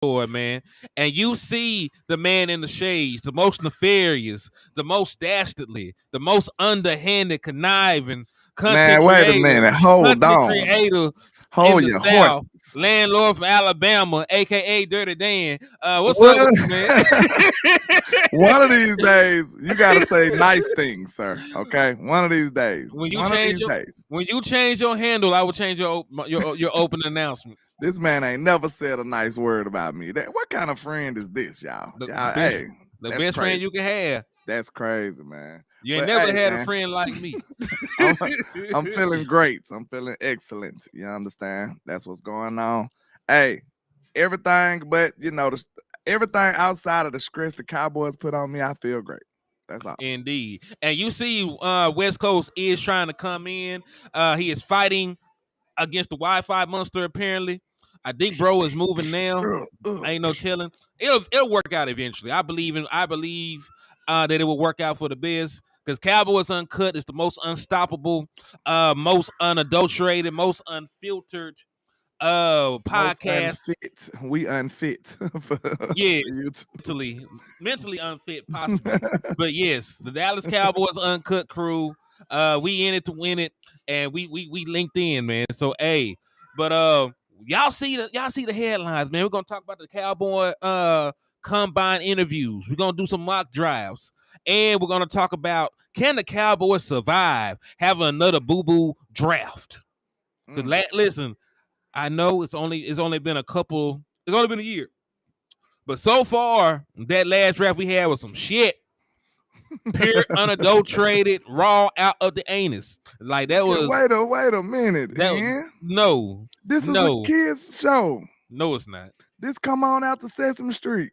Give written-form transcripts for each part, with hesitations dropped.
man, and you see the man in the shades, the most nefarious, the most dastardly, the most underhanded, conniving Man, wait a minute. Hold content on. creator in Hold the your South, horses. landlord from Alabama, aka Dirty Dan. What's up What? with you, man? One of these days, you gotta say nice things, sir. Okay, one of these days. When you One of change these your days. when you change your handle, I will change your open announcements. This man ain't never said a nice word about me. What kind of friend is this, y'all? The Y'all, best, hey, the that's best friend crazy. you can have. That's crazy, man. You ain't But never hey, had a man, friend like me. I'm feeling great. I'm feeling excellent. You understand? That's what's going on. Hey, everything, but everything outside of the stress the Cowboys put on me, I feel great. That's all. Indeed. And you see West Coast is trying to come in. He is fighting against the Wi-Fi monster, apparently. I think bro is moving now. Ain't no telling. It'll work out eventually. I believe that it will work out for the best. Because Cowboys Uncut is the most unstoppable, most unadulterated, most unfiltered Most podcast. unfit. We unfit for Yes, YouTube. mentally unfit, possibly. But yes, the Dallas Cowboys Uncut crew. We in it to win it, and we linked in, man. So hey, but y'all see the headlines, man. We're gonna talk about the Cowboy combine interviews. We're gonna do some mock drives, and we're gonna talk about, can the Cowboys survive having another boo-boo draft? Listen, I know it's only been a year. But so far, that last draft we had was some shit. Pure, unadulterated, raw out of the anus. Like that was Wait a minute, no. This is a kids show. No, it's not. This come on out to Sesame Street.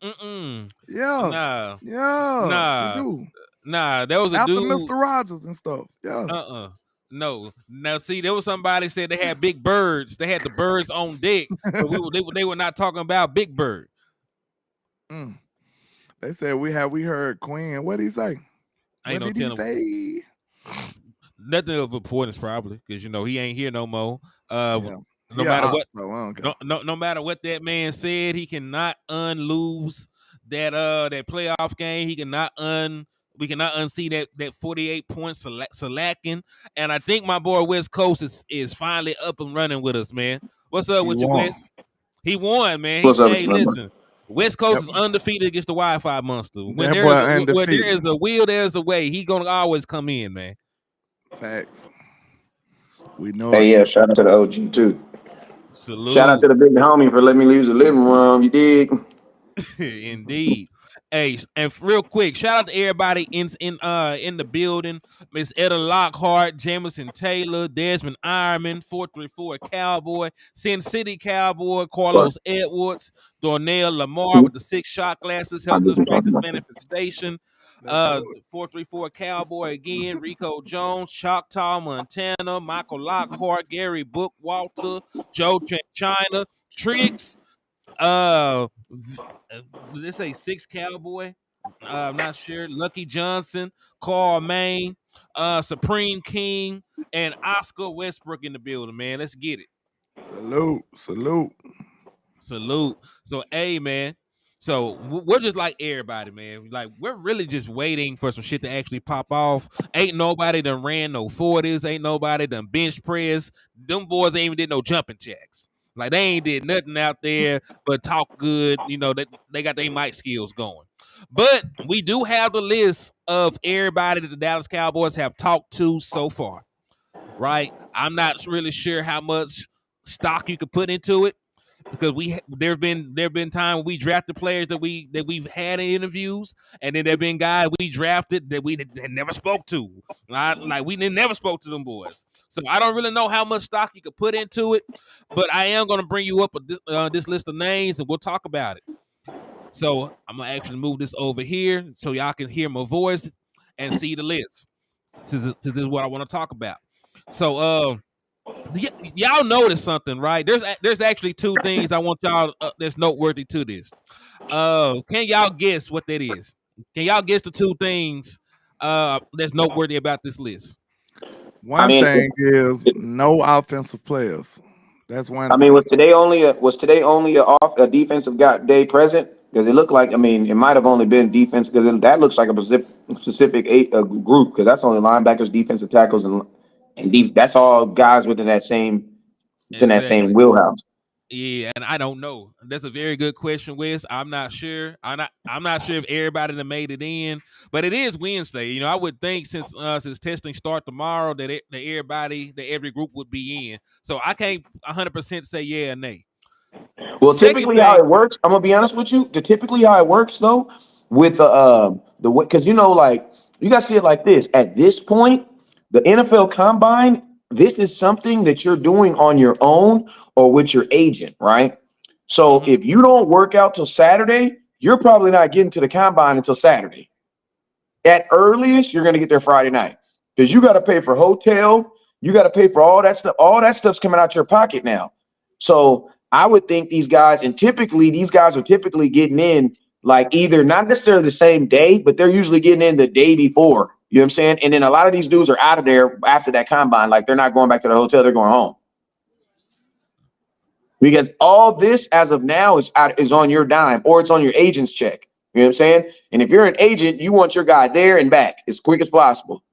Mm-mm. Yeah. Nah. Yeah. They do. Nah, there was a after dude. Mr. Rogers and stuff. Yeah. No. Now, see, there was somebody said they had big birds. They had the birds on deck, but they were not talking about Big Bird. They said we heard Quinn. What did he say? What did he say? Nothing of importance, probably, because he ain't here no more. No matter what that man said, he cannot unlose that playoff game. We cannot unsee that 48 points selacking. And I think my boy West Coast is finally up and running with us, man. What's up with you, West? He won, man. Listen. West Coast is undefeated against the Wi-Fi monster. When there is a will, there's a way. He gonna always come in, man. Facts. We know. Hey, yeah, shout out to the OG too. Salute. Shout out to the big homie for letting me use the living room. You dig? Indeed. Hey, and real quick, shout out to everybody in the building. Miss Etta Lockhart, Jameson Taylor, Desmond Ironman, 434 Cowboy, Sin City Cowboy, Carlos Edwards, Dornell Lamar with the 6 shot glasses helping us practice manifestation. 434 Cowboy again, Rico Jones, Choctaw Montana, Michael Lockhart, Gary Book Walter, Joe China, Tricks. Let's say 6 Cowboy. I'm not sure. Lucky Johnson, Carl Maine, Supreme King, and Oscar Westbrook in the building, man. Let's get it. Salute. So, hey, man. So we're just like everybody, man. Like, we're really just waiting for some shit to actually pop off. Ain't nobody done ran no 40s. Ain't nobody done bench press. Them boys ain't even did no jumping jacks. Like, they ain't did nothing out there but talk good. They got their mic skills going. But we do have the list of everybody that the Dallas Cowboys have talked to so far, right? I'm not really sure how much stock you could put into it, because there've been time when we drafted players that we've had in interviews, and then there've been guys we drafted that we never spoke to. Like we never spoke to them boys. So I don't really know how much stock you could put into it, but I am going to bring you up this list of names, and we'll talk about it. So I'm gonna actually move this over here so y'all can hear my voice and see the list. This is what I want to talk about. So y'all notice something, right? There's actually 2 things I want y'all that's noteworthy to this. Can y'all guess what that is? Can y'all guess the 2 things that's noteworthy about this list? One thing is no offensive players. That's one I mean, thing. was today only a defensive day present? Because it looked like, I mean, it might have only been defense because that looks like a specific group, because that's only linebackers, defensive tackles, and that's all guys within that same Exactly. wheelhouse. Yeah, and I don't know. That's a very good question, Wes. I'm not sure. I'm not sure if everybody that made it in, but it is Wednesday. I would think since testing start tomorrow that every group would be in. So I can't 100% say yeah or nay. Well, Second typically how thing, it works, I'm gonna be honest with you. Typically how it works though, with the way, because like you gotta see it like this. At this point, the NFL Combine, this is something that you're doing on your own or with your agent, right? So mhm, if you don't work out till Saturday, you're probably not getting to the combine until Saturday. At earliest, you're gonna get there Friday night because you got to pay for hotel, you got to pay for all that stuff. All that stuff's coming out your pocket now. So I would think these guys, and typically these guys are typically getting in like either not necessarily the same day, but they're usually getting in the day before. You know what I'm saying? And then a lot of these dudes are out of there after that combine. Like they're not going back to the hotel; they're going home because all this as of now is on your dime or it's on your agent's check. You know what I'm saying? And if you're an agent, you want your guy there and back as quick as possible.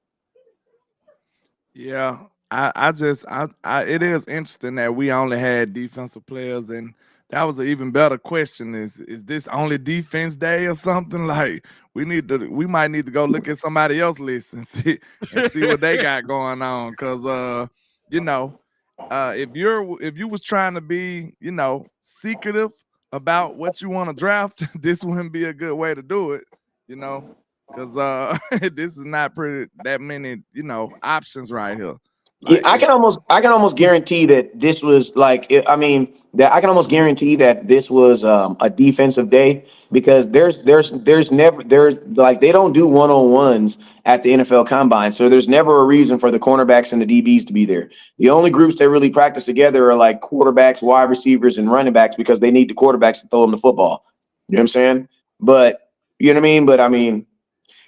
Yeah, it is interesting that we only had defensive players, and that was an even better question. Is this only defense day or something? Like we might need to go look at somebody else's list and see what they got going on. Cause you know, if you was trying to be, secretive about what you want to draft, this wouldn't be a good way to do it, you know because this is not pretty that many options right here. Yeah, Like if I can almost guarantee that this was like I mean that I can almost guarantee that this was a defensive day because there's never there's like they don't do one-on-ones at the NFL Combine, so there's never a reason for the cornerbacks and the DBs to be there. The only groups that really practice together are like quarterbacks, wide receivers, and running backs because they need the quarterbacks to throw them the football. You know what I'm saying? But you know what I mean. But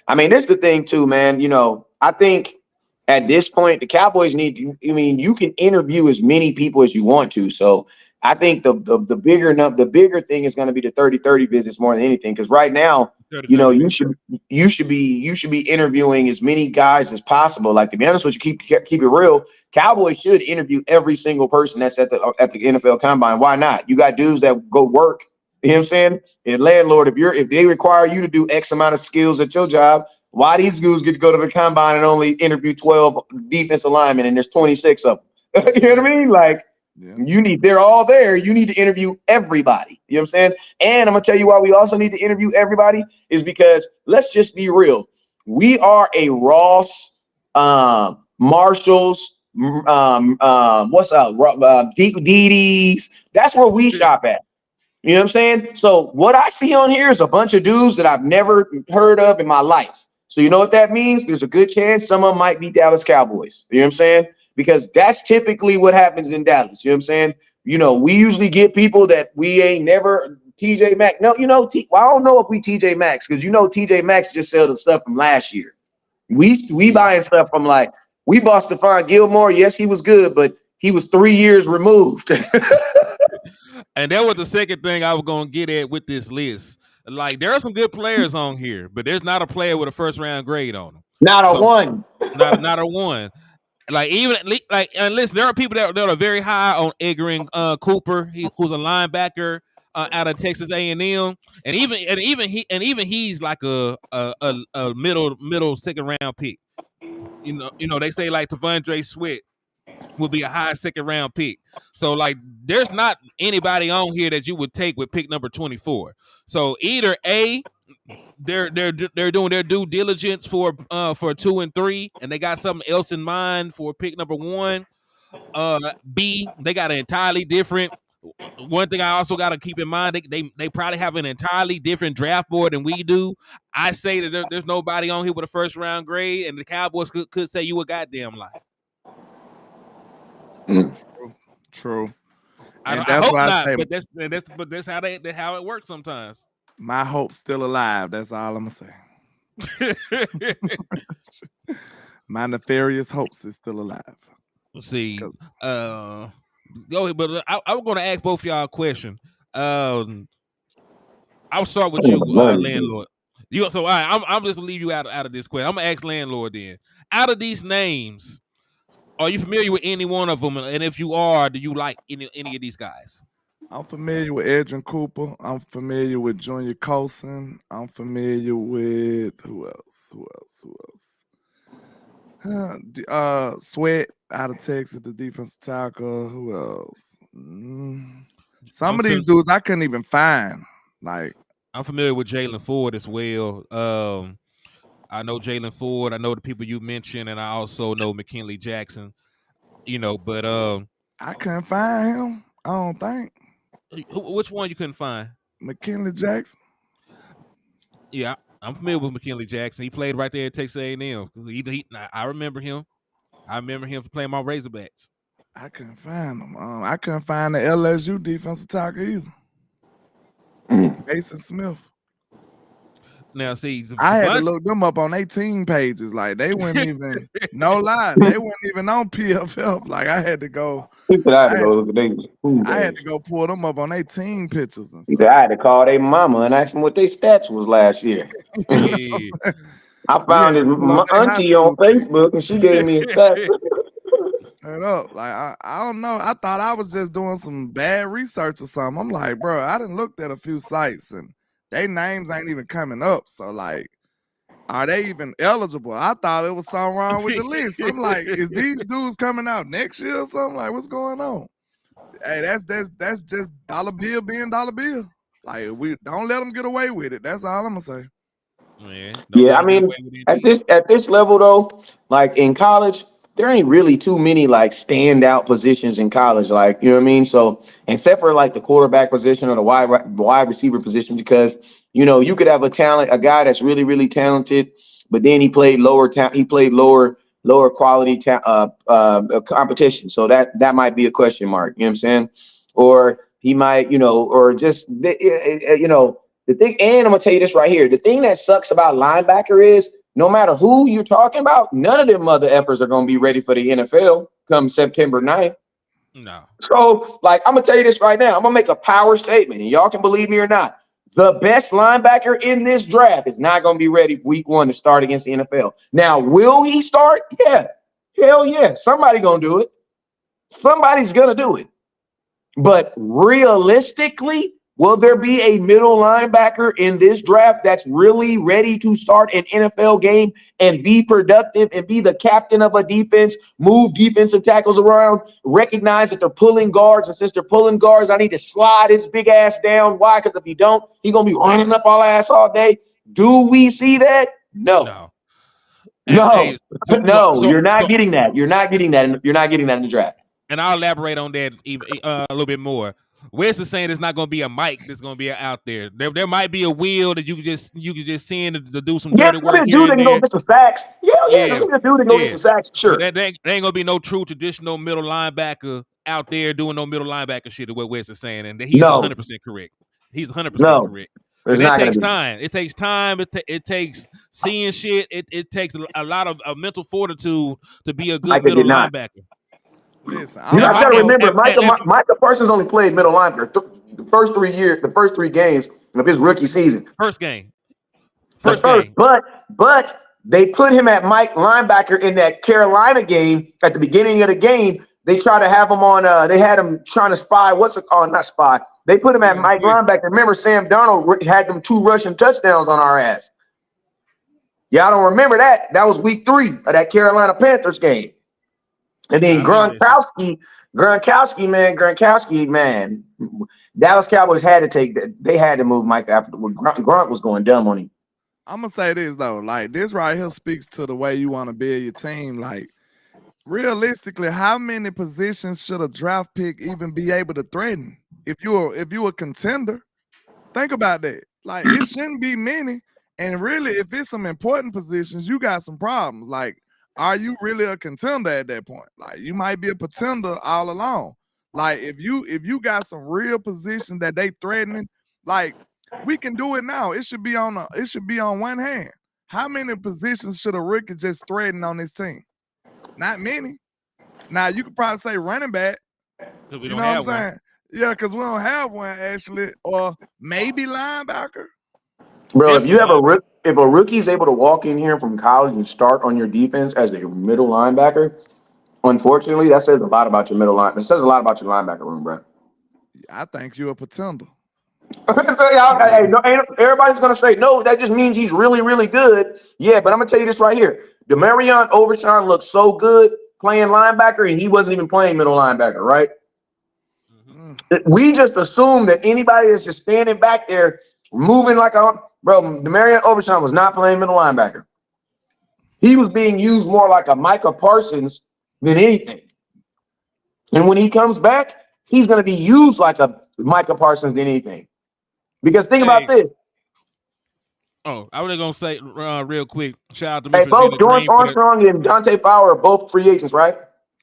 I mean, that's the thing too, man. I think at this point, the Cowboys need. I mean, you can interview as many people as you want to. So I think the bigger thing is going to be the 30-30 business more than anything. Because right now, 30-30 you should be interviewing as many guys as possible. Like to be honest with you, keep it real. Cowboys should interview every single person that's at the NFL Combine. Why not? You got dudes that go work. You know what I'm saying? And landlord, if they require you to do X amount of skills at your job, why these dudes get to go to the combine and only interview 12 defensive linemen and there's 26 of them? You know what I mean? Like yeah, they're all there. You need to interview everybody. You know what I'm saying? And I'm gonna tell you why we also need to interview everybody is because let's just be real. We are a Ross, Marshalls, what's up, DD's. That's where we shop at. You know what I'm saying? So what I see on here is a bunch of dudes that I've never heard of in my life. So you know what that means? There's a good chance some of them might be Dallas Cowboys. You know what I'm saying? Because that's typically what happens in Dallas. You know what I'm saying? We usually get people that we ain't never TJ Maxx. No, well, I don't know if we TJ Maxx because TJ Maxx just sell the stuff from last year. We Yeah. buying stuff from like we bought Stephon Gilmore. Yes, he was good, but he was 3 years removed. And that was the second thing I was gonna get at with this list. Like there are some good players on here, but there's not a player with a first round grade on them. Not a So one. not a one. Like even like and listen, there are people that are very high on Edgerrin Cooper, who's a linebacker out of Texas A&M, and even he's like a middle second round pick. They say like Tavondre Sweat will be a high second round pick. So like there's not anybody on here that you would take with pick number 24. So either A, they're doing their due diligence for 2 and 3, and they got something else in mind for pick number 1. B, they got an entirely different. One thing I also got to keep in mind, they probably have an entirely different draft board than we do. I say that there's nobody on here with a first round grade, and the Cowboys could say you a goddamn lie. true, true. I, And I that's hope why I not, say but that's how it works sometimes. my hope's still alive. That's all I'm gonna say. My nefarious hopes is still alive. See, 'Cause uh, Go ahead, but I'm going to ask both y'all a question. Um, I'll start with you, landlord. You so all right, I'm just gonna leave you out of this question. I'm gonna ask landlord then. Out of these names, are you familiar with any one of them? And if you are, do you like any of these guys? I'm familiar with Edrin Cooper. I'm familiar with Junior Colson. I'm familiar with who else? Who else? Who else? Sweat out of Texas, the defensive tackle. Who else? Some I'm of these dudes I couldn't even find. Like I'm familiar with Jalen Ford as well. I know Jalen Ford. I know the people you mentioned, and I also know McKinley Jackson. But I couldn't find him. I don't think which one you couldn't find? McKinley Jackson. Yeah, I'm familiar with McKinley Jackson. He played right there at Texas A&M. I remember him. I remember him for playing my Razorbacks. I couldn't find him. I couldn't find the LSU defensive tackle either. Mason Smith. Now, see, I had to look them up on 18 pages. Like they wouldn't even, no lie, they weren't even on PFF. Like I had to go. He said I had to go look at these. I had to go pull them up on 18 pictures and stuff. He said I had to call their mama and ask them what their stats was last year. Yeah. I found his auntie on Facebook and she gave me a stats. Straight up. Like I don't know. I thought I was just doing some bad research or something. I'm like, bro, I done looked at a few sites and their names ain't even coming up. So like, are they even eligible? I thought it was something wrong with the list. I'm like, is these dudes coming out next year or something? Like, what's going on? Hey, that's just dollar bill being dollar bill. Like, we don't let them get away with it. That's all I'm gonna say. Yeah, I mean, at this level though, like in college, there ain't really too many like standout positions in college. Like, you know what I mean? So, except for like the quarterback position or the wide receiver position, because you could have a guy that's really really talented, but then he played lower quality competition. So that might be a question mark. You know what I'm saying? Or he might, or just the thing, and I'm gonna tell you this right here. The thing that sucks about linebacker is no matter who you're talking about, none of them mother effers are gonna be ready for the NFL come September 9th. No. So, like, I'm gonna tell you this right now. I'm gonna make a power statement, and y'all can believe me or not. The best linebacker in this draft is not gonna be ready week 1 to start against the NFL. Now, will he start? Yeah. Hell yeah. Somebody gonna do it. Somebody's gonna do it. But realistically, will there be a middle linebacker in this draft that's really ready to start an NFL game and be productive and be the captain of a defense, move defensive tackles around, recognize that they're pulling guards, and since they're pulling guards, I need to slide his big ass down. Why? Because if he don't, he's going to be running up our ass all day. Do we see that? No. No. No, you're not getting that. You're not getting that. You're not getting that in the draft. And I'll elaborate on that a little bit more. Wes is saying there's not going to be a Mike that's going to be out there. There might be a Will that you could just send to do some dirty work here and there. Go get some sacks. Yeah, there's a dude that go get some sacks. Sure. But there ain't going to be no true traditional middle linebacker out there doing no middle linebacker shit. What Wes is saying, and he's 100% correct. He's 100% correct. But that takes time. It takes time. It takes seeing shit. It takes a lot of mental fortitude to be a good middle linebacker. Listen, you got to remember, Micah Parsons only played middle linebacker the first 3 games of his rookie season. First game. But they put him at Mike linebacker in that Carolina game. At the beginning of the game, they try to have him on. They had him trying to spy. Not spy. They put him at Mike linebacker. Remember, Sam Darnold had them 2 rushing touchdowns on our ass. Y'all don't remember that? That was week 3 of that Carolina Panthers game. And then Gronkowski, man, Dallas Cowboys had to take that. They had to move Mike after Gronk was going dumb on him. I'm gonna say this though, like this right here speaks to the way you want to build your team. Like realistically, how many positions should a draft pick even be able to threaten? If you're a contender, think about that. Like it shouldn't be many. And really, if it's some important positions, you got some problems. Like, are you really a contender at that point? Like, you might be a pretender all along. Like, if you got some real positions that they threatening, like we can do it now. It should be on one hand. How many positions should a rookie just threaten on this team? Not many. Now you could probably say running back, because we You don't know what I'm have one. saying? Yeah, because we don't have one actually, or maybe linebacker. Bro, if you have Definitely. if a rookie's able to walk in here from college and start on your defense as a middle linebacker, unfortunately, that says a lot about your middle line. It says a lot about your linebacker room, bro. I think you're a pretender. Hey, no, everybody's gonna say no. That just means he's really, really good. Yeah, but I'm gonna tell you this right here: Demarion Overshawn looked so good playing linebacker, and he wasn't even playing middle linebacker, right? Mm-hmm. We just assume that anybody that's just standing back there, moving like a bro. Demarion Overshawn was not playing middle linebacker. He was being used more like a Micah Parsons than anything. And when he comes back, he's gonna be used like a Micah Parsons than anything. Because think about Hey, this. I was gonna say real quick. Shout out to Miss Hey, both Regina Dorrance Green for the Armstrong and Dante Fowler are both free agents, right?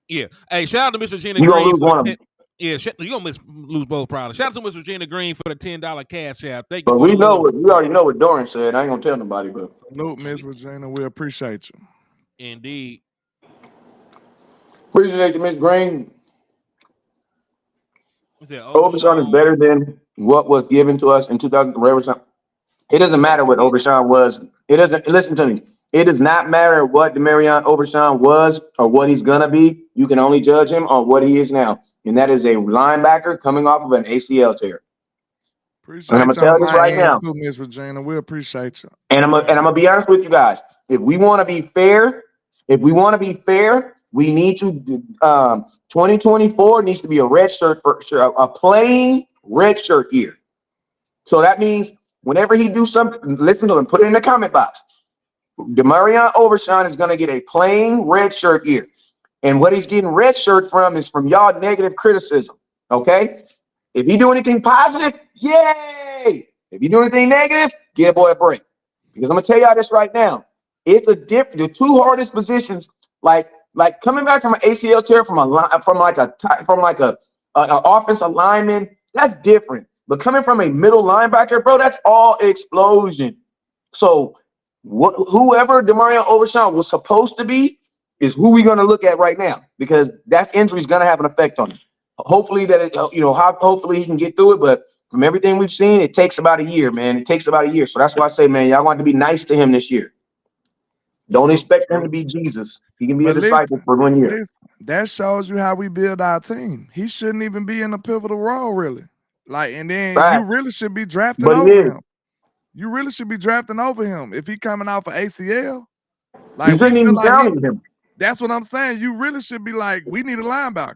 yeah. Hey, shout out to Miss Regina You gonna Green lose for the one of 10. them. Yeah, you gonna lose both probably. Shout out to Miss Regina Green for the $10 cash app. Thank you But for the we know love and what we support. already know what Dorrance said. I ain't gonna tell nobody, but Salute, Miss Regina. We appreciate you. Indeed. appreciate you, Miss Green. We said Overshawn is Overshawn. better than what was given to us in 2000. It doesn't Yeah, matter what Overshawn was. It doesn't listen to me. It does not matter what Demarion Overshawn was or what he's gonna be. You can only judge him on what he is now, and that is a linebacker coming off of an ACL tear. And I'm Appreciate gonna you tell on you this my right end now, too, Miss Regina. We appreciate you. and I'm gonna be honest with you guys. If we want to be fair, we need to. 2024 needs to be a red shirt for sure, a plain red shirt year. So that means whenever he do something, listen to him. Put it in the comment box. Demarion Overshawn is going to get a plain red shirt year. And what he's getting red shirt from is from y'all negative criticism. Okay? If he do anything positive, yay! If you do anything negative, give a boy a break. Because I'm gonna tell y'all this right now. It's a different. The two hardest positions, like coming back from an ACL tear from like a offensive lineman, that's different. But coming from a middle linebacker, bro, that's all explosion. So whoever Demarion Overshawn was supposed to be is who we're going to look at right now because that injury is going to have an effect on him. Hopefully hopefully he can get through it, but from everything we've seen, it takes about a year, man. It takes about a year. So that's why I say, man, y'all want to be nice to him this year. Don't True, expect him true. to be Jesus. He can be a But disciple for 1 year. that shows you how we build our team. He shouldn't even be in a pivotal role, really. Like, and then you Right. really should be drafting But he over is. him. You really should be drafting over him if he coming off of ACL. You Like, we shouldn't feel even like count him. that's what I'm saying. You really should be like, we need a linebacker.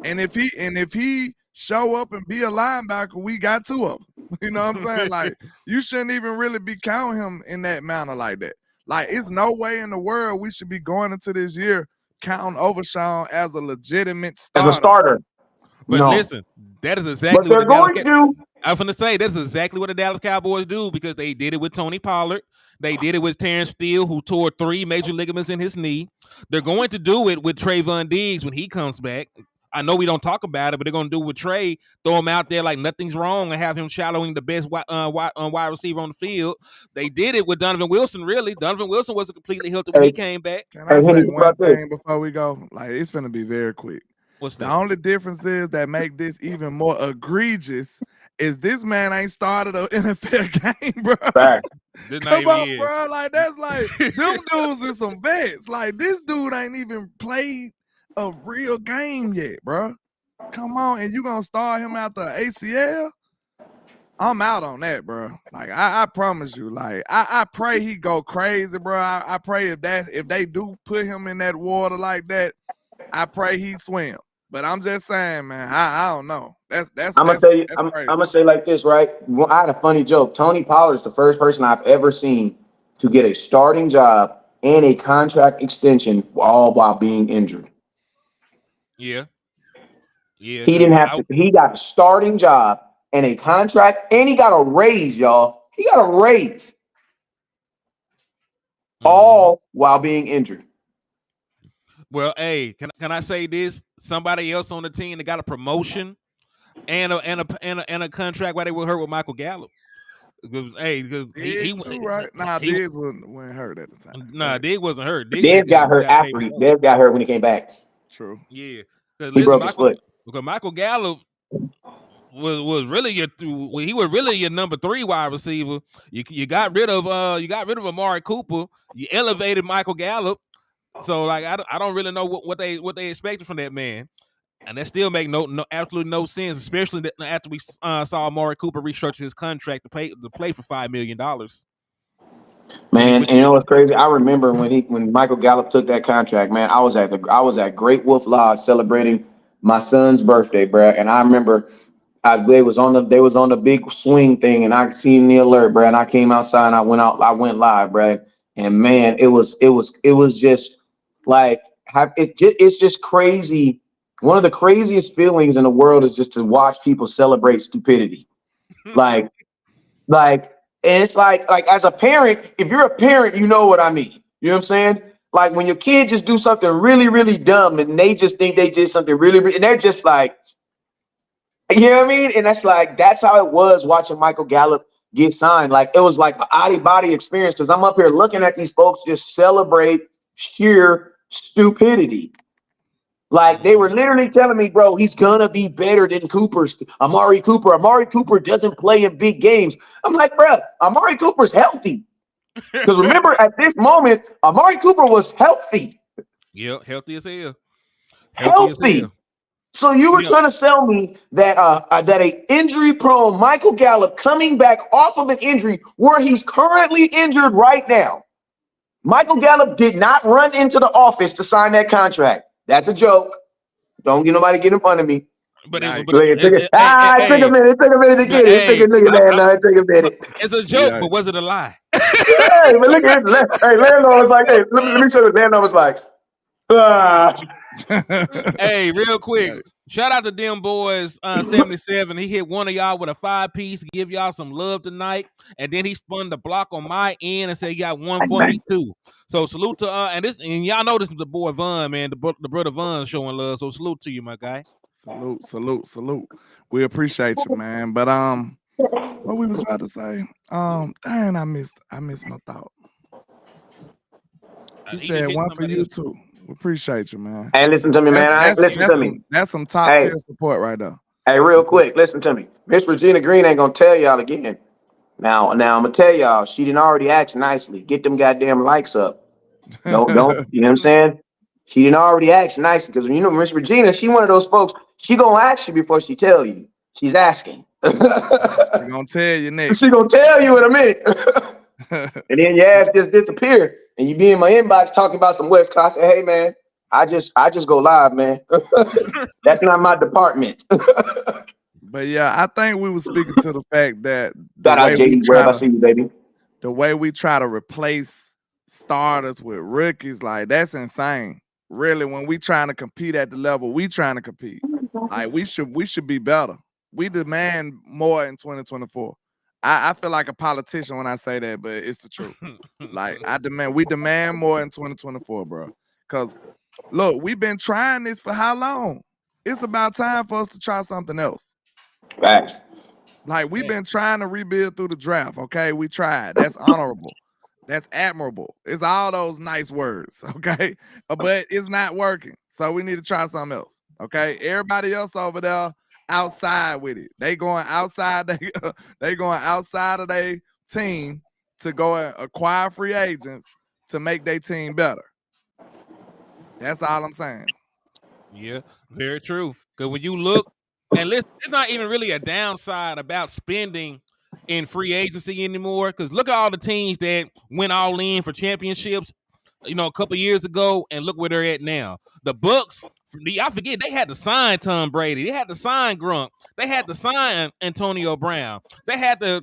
And if he show up and be a linebacker, we got two of them. You know what I'm saying? Like, you shouldn't even really be counting him in that manner like that. Like, it's no way in the world we should be going into this year counting Overshawn as a legitimate As a starter. starter. But No. listen, that is But exactly what they're the Dallas. going to. I'm gonna say that's exactly what the Dallas Cowboys do because they did it with Tony Pollard. They did it with Terrence Steele, who tore 3 major ligaments in his knee. They're going to do it with Trayvon Diggs when he comes back. I know we don't talk about it, but they're going to do it with Trey. Throw him out there like nothing's wrong and have him shadowing the best wide receiver on the field. They did it with Donovan Wilson, really. Donovan Wilson wasn't completely healthy when Hey, he came back. Can I hey, say Henny, think one about this. thing before we go? Like, it's gonna be very quick. What's The that? only difference is that make this even more egregious is this man ain't started an NFL game, bro. Fact. This not Come even on, is. bro. Like, that's like them dudes is some vets. Like, this dude ain't even played a real game yet, bro. Come on, and you gonna start him after ACL? I'm out on that, bro. Like, I promise you. Like, I pray he go crazy, bro. I pray if they do put him in that water like that, I pray he swim. But I'm just saying, man, I don't know. That's I'm gonna tell you. that's I'm crazy. gonna say like this, right? Well, I had a funny joke. Tony Pollard is the first person I've ever seen to get a starting job and a contract extension, all while being injured. Yeah. Yeah. He Because didn't have to. He got a starting job and a contract, and he got a raise, y'all. He got a raise, all while being injured. Well, hey, can I say this? Somebody else on the team that got a promotion and a contract while they were hurt with Michael Gallup. Because Diggs too, right? Nah, he Diggs wasn't hurt at the time. nah, Diggs wasn't hurt. Diggs Dez got hurt got paid after he. before. Dez got hurt when he came back. True. Yeah, because He listen, broke his foot. because Michael Gallup was really he was really your number 3 wide receiver. You got rid of Amari Cooper. You elevated Michael Gallup. So like I don't really know what they expected from that man. And that still make absolutely no sense, especially after we saw Amari Cooper restructure his contract to play for $5 million. Man, and you know what's crazy? I remember when Michael Gallup took that contract, man. I was at Great Wolf Lodge celebrating my son's birthday, bro. And I remember they was on the big swing thing, and I seen the alert, bro. And I came outside and I went live, bro. And man, it was just like it's just crazy. One of the craziest feelings in the world is just to watch people celebrate stupidity. Like like, and it's like as a parent, if you're a parent, you know what I mean. You know what I'm saying? Like when your kid just do something really, really dumb and they just think they did something really, and they're just like, you know what I mean? And that's how it was watching Michael Gallup get signed. Like it was like an out body experience because I'm up here looking at these folks just celebrate sheer stupidity. Like they were literally telling me, bro, he's gonna be better than Amari Cooper. Amari Cooper doesn't play in big games. I'm like, bro, Amari Cooper's healthy. Because remember, at this moment, Amari Cooper was healthy. Yeah, healthy as hell. Healthy. So you were trying to sell me that that a injury-prone Michael Gallup coming back off of an injury where he's currently injured right now. Michael Gallup did not run into the office to sign that contract. That's a joke. Don't get nobody get in front of me. But it took a minute. It took a minute to get it. It took a minute. It's a joke, but was it a lie? Hey, but look at it. Hey, Landon was like, hey, let me show you. Landon was like, Hey, real quick. Shout out to them boys, 77. He hit one of y'all with a 5-piece, give y'all some love tonight, and then he spun the block on my end and said he got one for me too. So salute to and y'all know this is the boy Von, man, the brother Von showing love. So salute to you, my guy. Salute. We appreciate you, man. But what we was about to say, dang, I missed my thought. He said one for you too. We appreciate you, man. Hey, listen to me, man. Listen to me. That's some top tier support right there. Hey, real quick, listen to me. Miss Regina Green ain't gonna tell y'all again. Now I'm gonna tell y'all, she didn't already ask nicely. Get them goddamn likes up. Don't, you know what I'm saying? She didn't already ask nicely because you know Miss Regina, she one of those folks. She gonna ask you before she tell you. She's asking. She gonna tell you next. She gonna tell you in a minute. And then your ass just disappear, and you be in my inbox talking about some West Coast. I say, hey man, I just go live, man. That's not my department. But yeah, I think we were speaking to the fact that the way we try to replace starters with rookies, like that's insane. Really, when we trying to compete at the level we trying to compete, like we should be better. We demand more in 2024. I feel like a politician when I say that, but it's the truth. Like we demand more in 2024, bro. Because look, we've been trying this for how long? It's about time for us to try something else. Facts. Like we've been trying to rebuild through the draft. Okay, we tried. That's honorable. That's admirable. It's all those nice words. Okay, but it's not working. So we need to try something else. Okay, everybody else over there outside with it. They going outside. They going outside of their team to go and acquire free agents to make their team better. That's all I'm saying. Yeah, very true. Because when you look, and listen, it's not even really a downside about spending in free agency anymore. Because look at all the teams that went all in for championships, a couple years ago, and look where they're at now. The Bucks, I forget, they had to sign Tom Brady. They had to sign Gronk. They had to sign Antonio Brown. They had to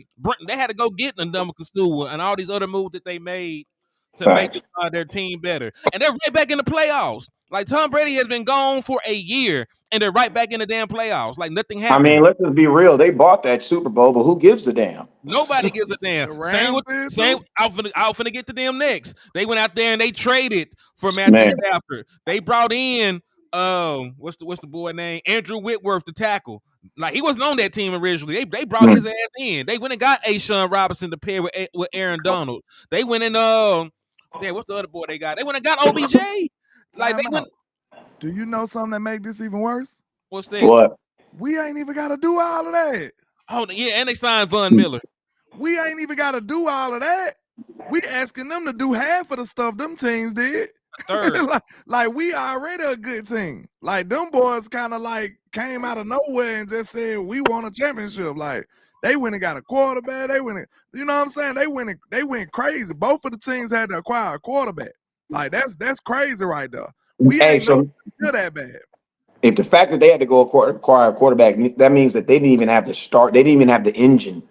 go get Ndamukong Suh and all these other moves that they made to make their team better. And they're right back in the playoffs. Like Tom Brady has been gone for a year, and they're right back in the damn playoffs. Like nothing happened. I mean, let's just be real. They bought that Super Bowl, but who gives a damn? Nobody gives a damn. Same. I'm finna get to them next. They went out there and they traded for Matthew Stafford. They brought in what's the boy name? Andrew Whitworth to tackle. Like he wasn't on that team originally. They brought his ass in. They went and got Ashawn Robinson to pair with Aaron Donald. They went in what's the other boy they got? They went and got OBJ. Like they went. Do you know something that make this even worse? What's that? What? We ain't even got to do all of that. Oh yeah, and they signed Von Miller. We ain't even got to do all of that. We asking them to do half of the stuff them teams did. Third. like we already a good team. Like them boys kind of like came out of nowhere and just said we want a championship. Like they went and got a quarterback. They went, you know what I'm saying? They went crazy. Both of the teams had to acquire a quarterback. Like that's crazy right there. We Hey, ain't so no that bad. if the fact that they had to go acquire a quarterback, that means that they didn't even have the start. They didn't even have the engine.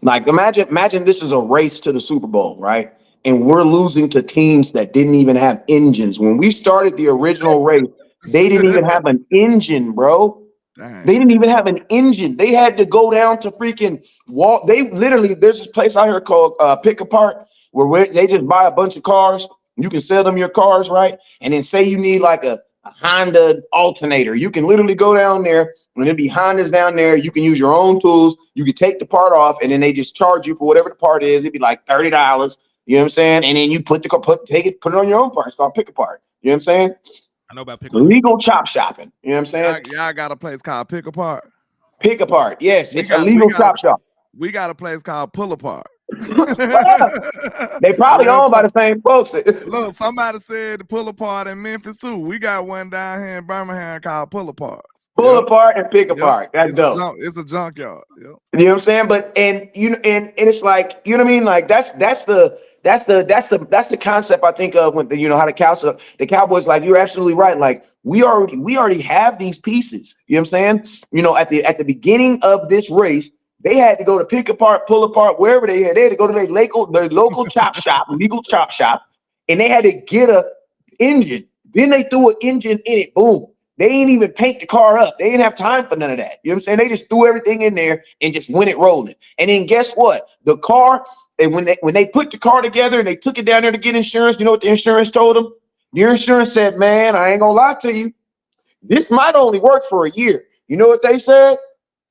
Like imagine this is a race to the Super Bowl, right? And we're losing to teams that didn't even have engines. When we started the original race, they didn't even have an engine, bro. Dang. They didn't even have an engine. They had to go down to freaking wall. They literally, there's this place out here called Pick Apart, where they just buy a bunch of cars. You can sell them your cars, right? And then say you need like a Honda alternator. You can literally go down there. When it be Hondas down there, you can use your own tools. You can take the part off, and then they just charge you for whatever the part is. It'd be like $30. You know what I'm saying? And then you put it on your own part. It's called Pick Apart. You know what I'm saying? I know about picking. Legal chop shopping. You know what I'm saying? Y'all got a place called Pick Apart. Pick Apart. Yes, it's a legal chop shop. We got a place called Pull Apart. They probably Real owned by talk. the same folks. Look, somebody said to Pull Apart in Memphis too. We got one down here in Birmingham called Pull Apart. Pull apart and pick apart. That's dope. It's a junkyard. Yep. You know what I'm saying? But and it's like, you know what I mean? Like that's the concept I think of when how the Cowboys, like, you're absolutely right. Like we already have these pieces. You know what I'm saying? At the beginning of this race, they had to go to Pick Apart, Pull Apart, wherever they had to go to their local chop shop, legal chop shop, and they had to get a engine. Then they threw an engine in it. Boom. They ain't even paint the car up. They didn't have time for none of that. You know what I'm saying? They just threw everything in there and just went it rolling. And then guess what? The car, and when they put the car together and they took it down there to get insurance, you know what the insurance told them? Your insurance said, man, I ain't gonna lie to you. This might only work for a year. You know what they said?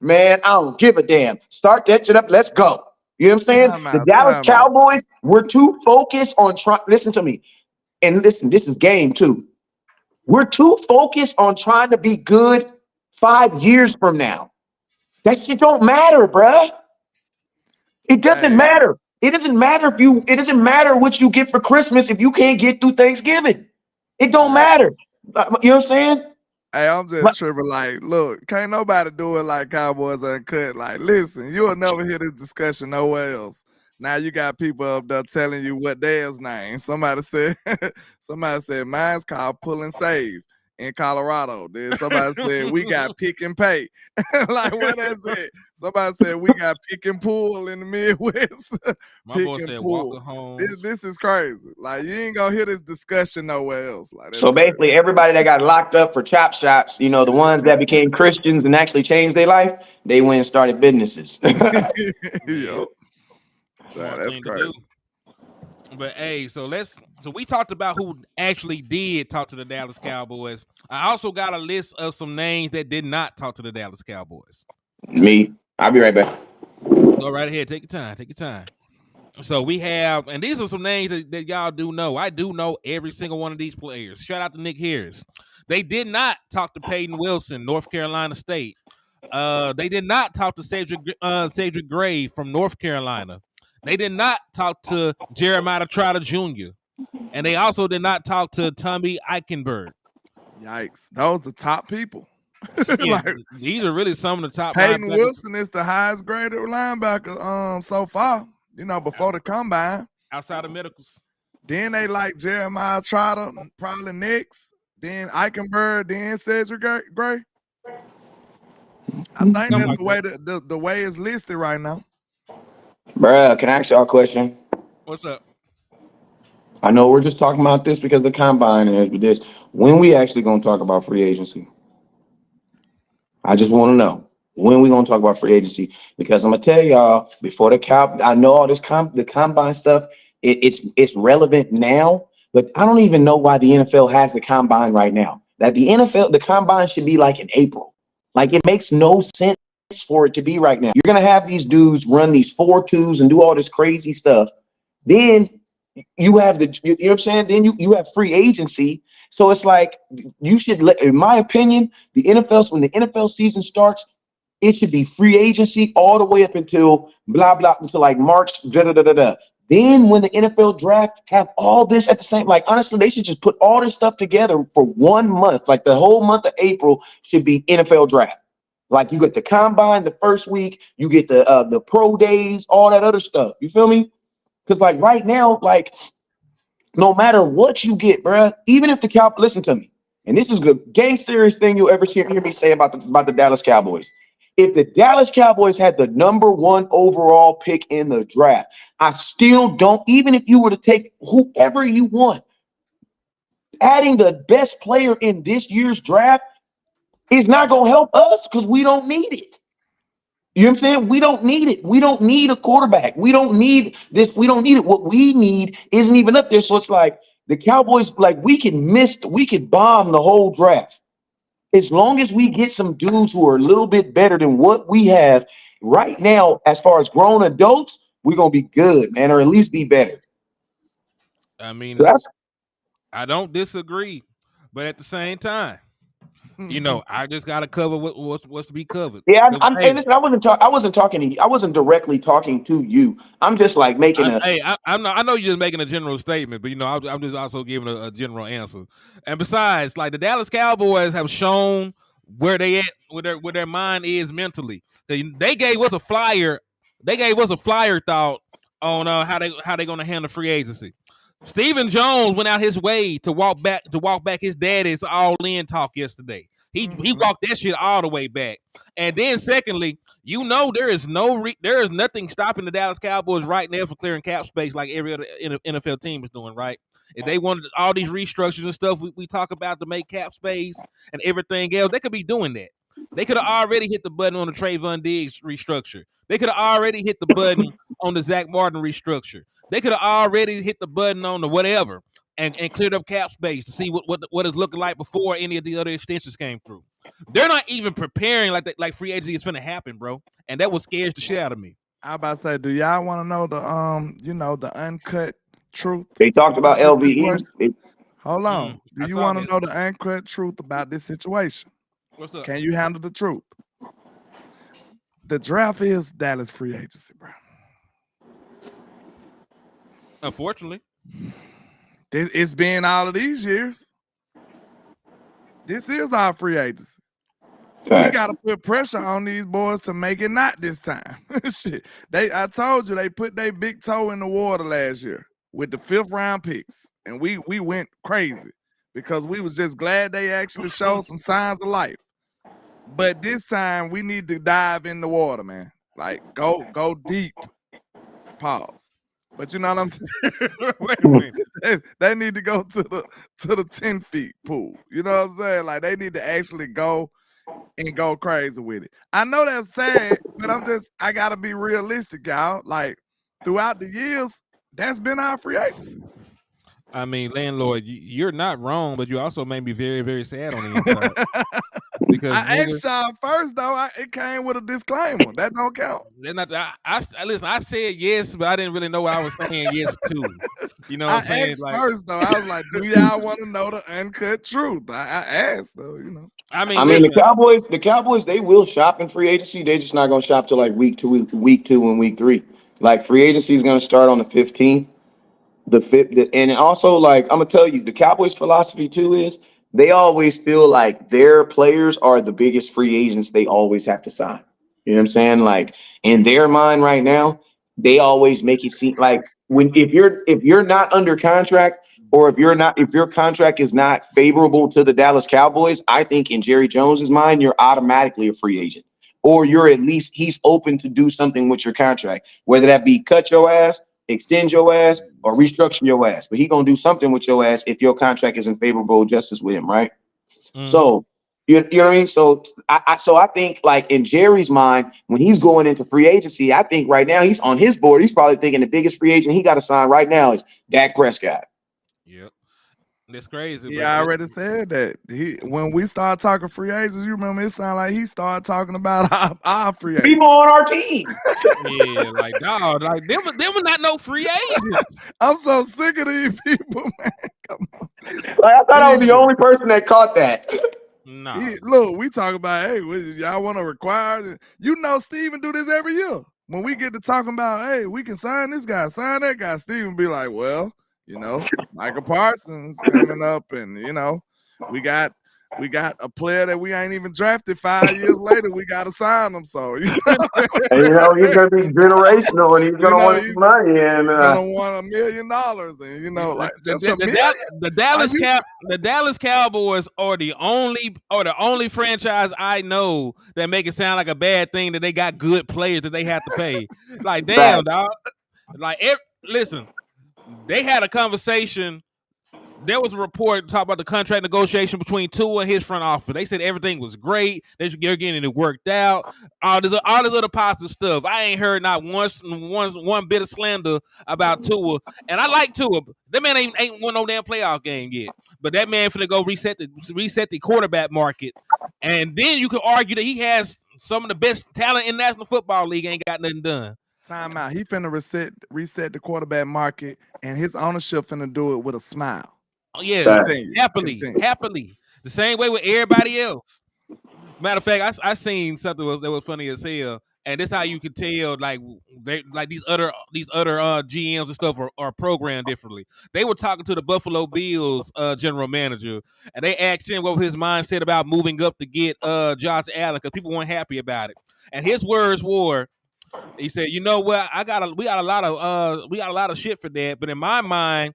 Man, I don't give a damn. Start that shit up. Let's go. You know what I'm saying? The Dallas Cowboys were too focused on trying. Listen to me. And listen, this is game two. We're too focused on trying to be good 5 years from now. That shit don't matter, bruh. It doesn't matter. It doesn't matter what you get for Christmas if you can't get through Thanksgiving. It don't matter. You know what I'm saying? Hey, I'm just tripping. Like, look, can't nobody do it like Cowboys Uncut. Like, listen, you'll never hear this discussion nowhere else. Now you got people up there telling you what theirs name. Somebody said, mine's called Pull and Save in Colorado. Then somebody said we got Pick and Pay. Like, what is it? Somebody said we got Pick and Pull in the Midwest. My boy said Walker home. This is crazy. Like, you ain't gonna hear this discussion nowhere else. Like, so basically, everybody that got locked up for chop shops, the ones that became Christians and actually changed their life, they went and started businesses. Yo. That's crazy. But hey, so we talked about who actually did talk to the Dallas Cowboys. I also got a list of some names that did not talk to the Dallas Cowboys. Me, I'll be right back. Go right ahead. Take your time. So we have, and these are some names that y'all do know. I do know every single one of these players. Shout out to Nick Harris. They did not talk to Peyton Wilson, North Carolina State. They did not talk to Cedric Gray from North Carolina. They did not talk to Jeremiah Trotter Jr. And they also did not talk to Tommy Eichenberg. Yikes. Those the top people. Yeah, like, these are really some of the top. Peyton Wilson is the highest graded linebacker so far, before the combine. Outside of medicals. Then they like Jeremiah Trotter, probably next. Then Eichenberg, then Cedric Gray. I think that's the way the way it's listed right now. Bruh, can I ask y'all a question? What's up? I know we're just talking about this because the combine is this. When we actually gonna talk about free agency? I just want to know when we gonna talk about free agency, because I'm gonna tell y'all before I know all this the combine stuff. It's relevant now, but I don't even know why the NFL has the combine right now. That the combine should be like in April. Like, it makes no sense for it to be right now. You're gonna have these dudes run these 4.2s and do all this crazy stuff. Then you have you know what I'm saying? Then you have free agency. So it's like you should let, in my opinion, when the NFL season starts, it should be free agency all the way up until blah blah until like March. Da, da, da, da, da. Then when the NFL draft, have all this at the same. Like honestly, they should just put all this stuff together for 1 month. Like the whole month of April should be NFL draft. Like you get the combine the first week, you get the pro days, all that other stuff. You feel me? Because like right now, like no matter what you get, bruh, even if the Cow listen to me, and this is the gang serious thing you'll ever hear me say about the Dallas Cowboys. If the Dallas Cowboys had the #1 overall pick in the draft, I still don't, even if you were to take whoever you want, adding the best player in this year's draft is not gonna help us because we don't need it. You know what I'm saying? We don't need it. We don't need a quarterback. We don't need this. We don't need it. What we need isn't even up there. So it's like the Cowboys, like we can bomb the whole draft. As long as we get some dudes who are a little bit better than what we have right now, as far as grown adults, we're gonna be good, man, or at least be better. I mean, So that's I don't disagree, but at the same time, I just gotta cover what's to be covered. yeah. 'Cause, I'm hey, and listen, I wasn't talking to you. I wasn't directly talking to you. I'm just like making a I'm not. I know you're just making a general statement, but I'm just also giving a general answer. And besides, like the Dallas Cowboys have shown where they at, where their mind is mentally. They gave us a flyer. They gave us a flyer thought on how they gonna handle free agency. Stephen Jones went out his way to walk back his daddy's all in talk yesterday. He walked that shit all the way back. And then secondly, there is there is nothing stopping the Dallas Cowboys right now from clearing cap space like every other NFL team is doing, right? If they wanted all these restructures and stuff we talk about to make cap space and everything else, they could be doing that. They could have already hit the button on the Trayvon Diggs restructure. They could have already hit the button on the Zach Martin restructure. They could have already hit the button on the whatever and cleared up cap space to see what it's looking like before any of the other extensions came through. They're not even preparing like free agency is finna happen, bro. And that what scares the shit out of me. I about to say, do y'all want to know the uncut truth they talked about about this LVE. situation? Hold on. Do I you saw want to that. know the uncut truth about this situation? What's up? Can you handle the truth? The draft is Dallas free agency, bro. Unfortunately. It's been all of these years. This is our free agency. We got to put pressure on these boys to make it not this time. Shit. I told you they put their big toe in the water last year with the 5th round picks, and we went crazy because we was just glad they actually showed some signs of life. But this time we need to dive in the water, man. Like go deep. Pause. But you know what I'm saying? Wait a minute. They need to go to the 10 feet pool. You know what I'm saying? Like they need to actually go and go crazy with it. I know that's sad, but I gotta be realistic, y'all. Like throughout the years, that's been our free agency. I mean, landlord, you're not wrong, but you also made me very, very sad on the inside. Because I asked y'all first though. It came with a disclaimer. That don't count. they're not. Listen. I said yes, but I didn't really know what I was saying yes to. You know what I'm I saying? asked Like, first though. I was like, "Do y'all want to know the uncut truth?" I asked though. You know. I mean, The listen. Cowboys, they will shop in free agency. They're just not gonna shop till like week 2 and week 3. Like free agency is gonna start on the 15th. And also like I'm gonna tell you, the Cowboys' philosophy too is they always feel like their players are the biggest free agents they always have to sign. You know what I'm saying? Like in their mind right now, they always make it seem like if you're not under contract or if your contract is not favorable to the Dallas Cowboys, I think in Jerry Jones's mind, you're automatically a free agent. Or you're at least he's open to do something with your contract, whether that be cut your ass, extend your ass, or restructure your ass. But he gonna do something with your ass if your contract is in favorable justice with him, right? Mm-hmm. So you know what I mean? So I think like in Jerry's mind, when he's going into free agency, I think right now he's on his board. He's probably thinking the biggest free agent he got to sign right now is Dak Prescott. Yep. That's crazy. He already said that. When we start talking free agents, you remember it sounded like he started talking about our free agents. People on our team. Yeah, like dog, like them were not no free agents. I'm so sick of these people, man. Come on. Like, I thought I was the Steven, only person that caught that. No. look, we talk about, hey, y'all want to require it? You know, Steven do this every year. When we get to talking about, hey, we can sign this guy, sign that guy, Steven be like, well, you know, Michael Parsons coming up, and you know, we got a player that we ain't even drafted 5 years later. We got to sign him. So you And, he's going to be generational, and he's going to know, want some money. And he's gonna want $1 million, and you know, like just $1 million. The Dallas Cowboys are the only franchise I know that make it sound like a bad thing that they got good players that they have to pay. Like, damn, facts. dog. Like, listen, they had a conversation. There was a report talking about the contract negotiation between Tua and his front office. They said everything was great. They're getting it worked out. All this other positive stuff. I ain't heard not one bit of slander about Tua. And I like Tua. That man ain't won no damn playoff game yet. But that man finna go reset the quarterback market. And then you can argue that he has some of the best talent in National Football League. Ain't got nothing done. Time out. He finna reset the quarterback market, and his ownership finna do it with a smile. Oh, yeah, Continue. happily. The same way with everybody else. Matter of fact, I seen something that was funny as hell, and this how you can tell like these other GMs and stuff are programmed differently. They were talking to the Buffalo Bills general manager, and they asked him what was his mindset about moving up to get Josh Allen because people weren't happy about it, and his words were. He said, "You know what? We got a lot of shit for that, but in my mind,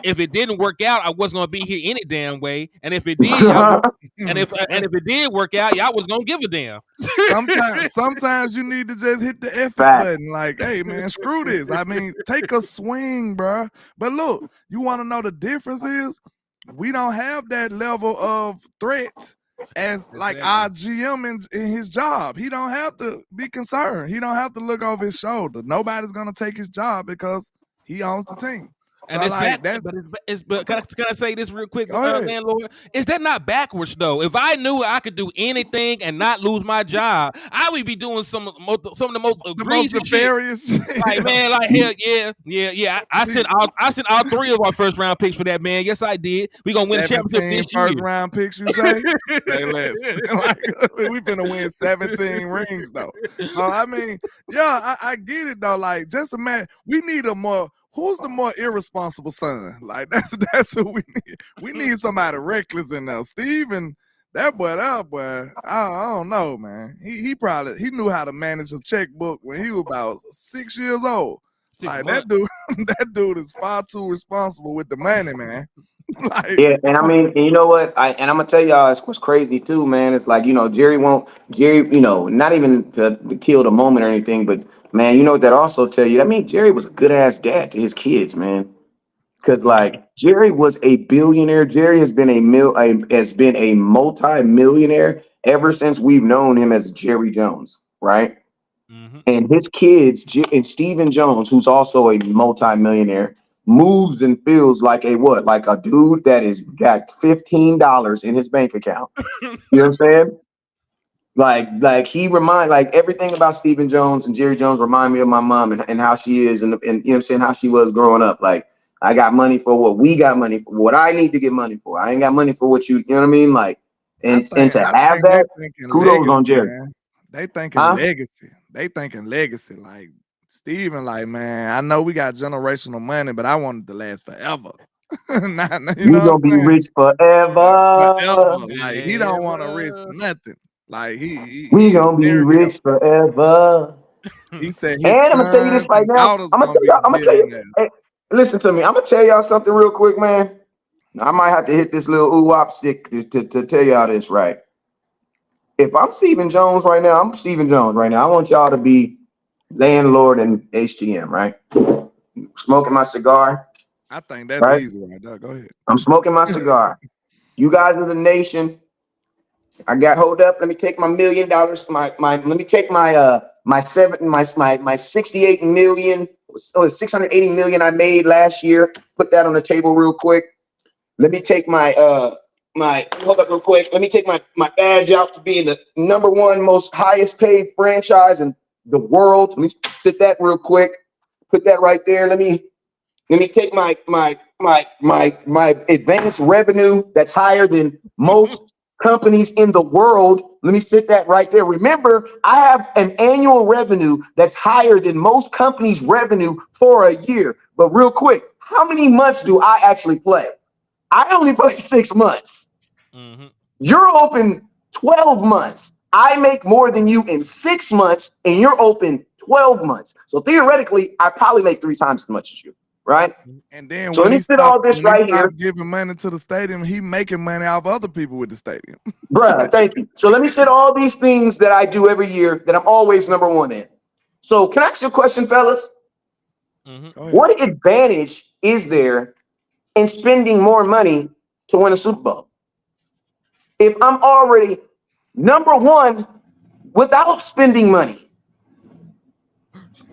if it didn't work out, I wasn't gonna be here any damn way. And if it did, and if it did work out, y'all was gonna give a damn." Sometimes you need to just hit the F button. Like, hey man, screw this. I mean, take a swing, bro. But look, you want to know the difference is we don't have that level of threat as like our GM in his job. He don't have to be concerned. He don't have to look over his shoulder. Nobody's gonna take his job because he owns the team. So and it's but can I say this real quick, landlord? Is that not backwards though? If I knew I could do anything and not lose my job, I would be doing some of the most egregious nefarious shit. Like, man, like hell yeah. I sent all 3 of our first round picks for that, man. Yes, I did. We gonna win the championship this year. First round picks, you say? Say less. Like, we finna win 17 rings though. I mean, yeah, I get it though. Like, just imagine we need who's the more irresponsible son? Like that's who we need. We need somebody reckless in there. Steven, that boy, I don't know, man. He knew how to manage a checkbook when he was about 6 years old. That dude is far too responsible with the money, man. Like, yeah, and I mean, and you know what? I'm gonna tell y'all what's crazy too, man. It's like, Jerry, not even to kill the moment or anything, but man, you know what that also tell you? I mean, Jerry was a good ass dad to his kids, man. Because like Jerry was a billionaire. Jerry has been a multi-millionaire ever since we've known him as Jerry Jones, right? Mm-hmm. And his kids, and Stephen Jones, who's also a multi-millionaire, moves and feels like a dude that is got $15 in his bank account. You know what I'm saying? Like he everything about Stephen Jones and Jerry Jones remind me of my mom and how she is and you know what I'm saying, how she was growing up. Like, I got money for what we got money for, what I need to get money for. I ain't got money for what you know what I mean? Like, and to have that, kudos on Jerry. Man. They thinking legacy. They thinking legacy. Like, Steven, like, man, I know we got generational money, but I want it to last forever. You gonna be rich forever. Like, he don't want to risk nothing. Like, we gonna be rich forever. He said, and I'm gonna tell you this right now. I'm gonna tell you. Hey, listen to me. I'm gonna tell y'all something real quick, man. I might have to hit this little ooh-wop stick to tell y'all this, right? If I'm Stephen Jones right now, I want y'all to be landlord and HGM, right? Smoking my cigar. I think that's easy right there. Go ahead. I'm smoking my cigar. You guys are the nation. Hold up. Let me take my $1 million. Let me take my 68 million, 680 million I made last year. Put that on the table real quick. Let me take hold up real quick. Let me take my badge out for being the #1 most highest paid franchise in the world. Let me sit that real quick. Put that right there. Let me take my my advanced revenue that's higher than most companies in the world. Let me sit that right there. Remember, I have an annual revenue that's higher than most companies' revenue for a year. But real quick, how many months do I actually play? I only play 6 months. Mhm. You're open 12 months. I make more than you in 6 months, and you're open 12 months. So theoretically, I probably make 3 times as much as you, right? And then So let me sit all this right here. giving money to the stadium, he making money off other people with the stadium. Bruh, thank you. So let me set all these things that I do every year that I'm always number one in. So can I ask you a question, fellas? Mhm. What advantage is there in spending more money to win a Super Bowl? If I'm already number one without spending money.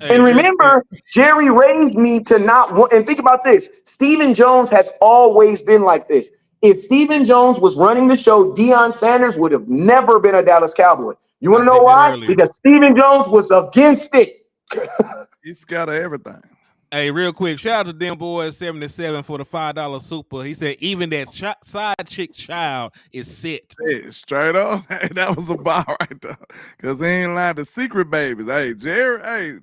Hey, And real quick. remember, Jerry raised me to not want, and think about this. Stephen Jones has always been like this. If Stephen Jones was running the show, Deion Sanders would have never been a Dallas Cowboy. You want I to know said that why? earlier. Because Stephen Jones was against it. He's scared of everything. Hey, real quick, shout out to them boys 77 for the $5 super. He said even that side chick child is set. Hey, straight up, hey, that was a bar right there. Cause he ain't like the secret babies. Hey, Jerry, hey,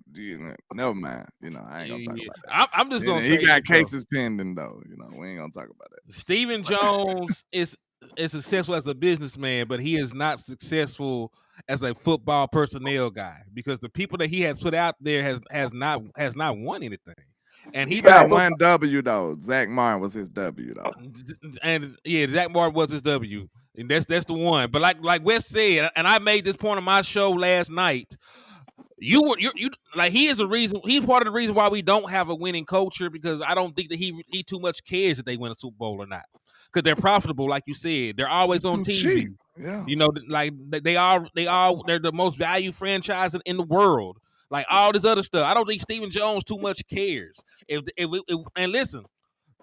never mind. I ain't gonna talk about that. I'm just gonna He say got this, though. cases pending though. We ain't gonna talk about that. Stephen Jones is successful as a businessman, but he is not successful as a football personnel guy because the people that he has put out there has not won anything. And He he got don't. one W though. Zach Martin was his W though. And yeah, Zach Martin was his W, and that's the one. But like Wes said, and I made this point on my show last night. You like he is a reason. He's part of the reason why we don't have a winning culture because I don't think that he too much cares if they win a Super Bowl or not because they're profitable, like you said. They're always on Too TV. cheap. Yeah. Like they're the most valued franchise in the world. Like all this other stuff. I don't think Stephen Jones too much cares. And listen,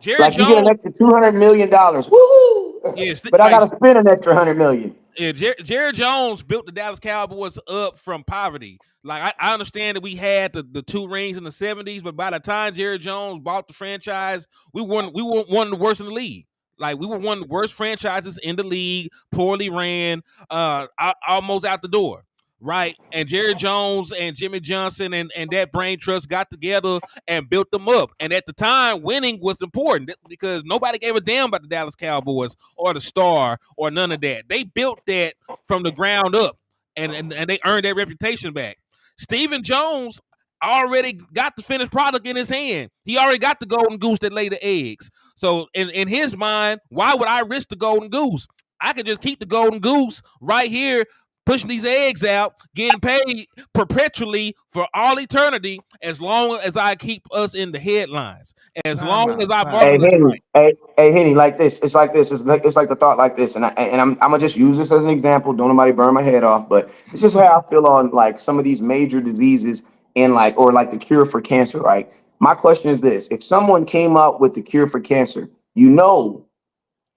Jerry Like you get an Jones. extra $200 million. Woohoo! Yes, But I gotta spend an extra $100 million. yeah, Jerry Jones built the Dallas Cowboys up from poverty. Like I understand that we had the 2 rings in the 70s, but by the time Jerry Jones bought the franchise, we were one of the worst in the league. Like we were one of the worst franchises in the league, poorly ran, almost out the door. Right. And Jerry Jones and Jimmy Johnson and that brain trust got together and built them up. And at the time, winning was important because nobody gave a damn about the Dallas Cowboys or the Star or none of that. They built that from the ground up and they earned their reputation back. Stephen Jones already got the finished product in his hand. He already got the golden goose that laid the eggs. So in his mind, why would I risk the golden goose? I could just keep the golden goose right here pushing these eggs out, getting paid perpetually for all eternity, as long as I keep us in the headlines, as long as our Hey market is Henny, right. hey Henny, like this. It's like this. It's like the thought like this. I'm gonna just use this as an example. Don't nobody burn my head off, but it's just how I feel on like some of these major diseases and like the cure for cancer. Right. My question is this: if someone came up with the cure for cancer, you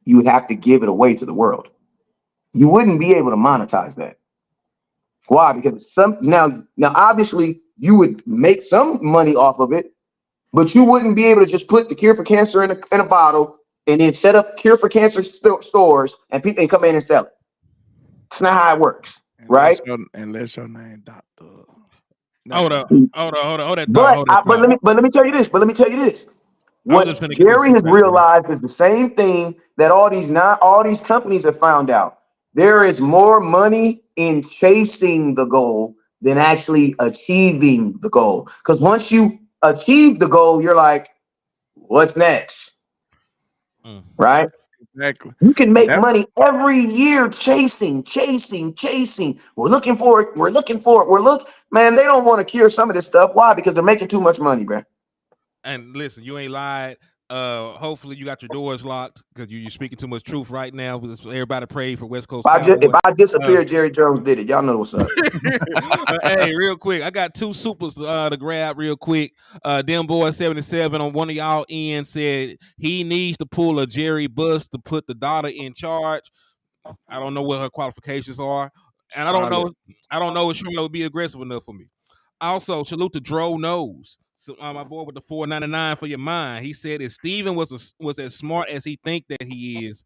would have to give it away to the world. You wouldn't be able to monetize that. Why? Because now obviously you would make some money off of it, but you wouldn't be able to just put the cure for cancer in a bottle and then set up cure for cancer stores and people can come in and sell it. It's not how it works, right? Unless your name Doctor. Hold that But thought. let me tell you this. But let me tell you this. I'm just What gonna get this Jerry soup has out the way. realized is the same thing that all these companies have found out. There is more money in chasing the goal than actually achieving the goal. Because once you achieve the goal, you're like, what's next? Right? Exactly. You can make That's money every year chasing. We're looking for it. Man, they don't want to cure some of this stuff. Why? Because they're making too much money, man. And listen, you ain't lied. Hopefully you got your doors locked because you're speaking too much truth right now. Everybody pray for West Coast If Cowboys. I disappear, Jerry Jones did it. Y'all know what's up. Hey, real quick, I got 2 supers to grab real quick. Them boy 77 on one of y'all ends said he needs to pull a Jerry Buss to put the daughter in charge. I don't know what her qualifications are, and I don't know if Charlotte would be aggressive enough for me. Also, salute to Dro Knows. So, my boy with the 4.99 for your mind. He said if Steven was as smart as he think that he is,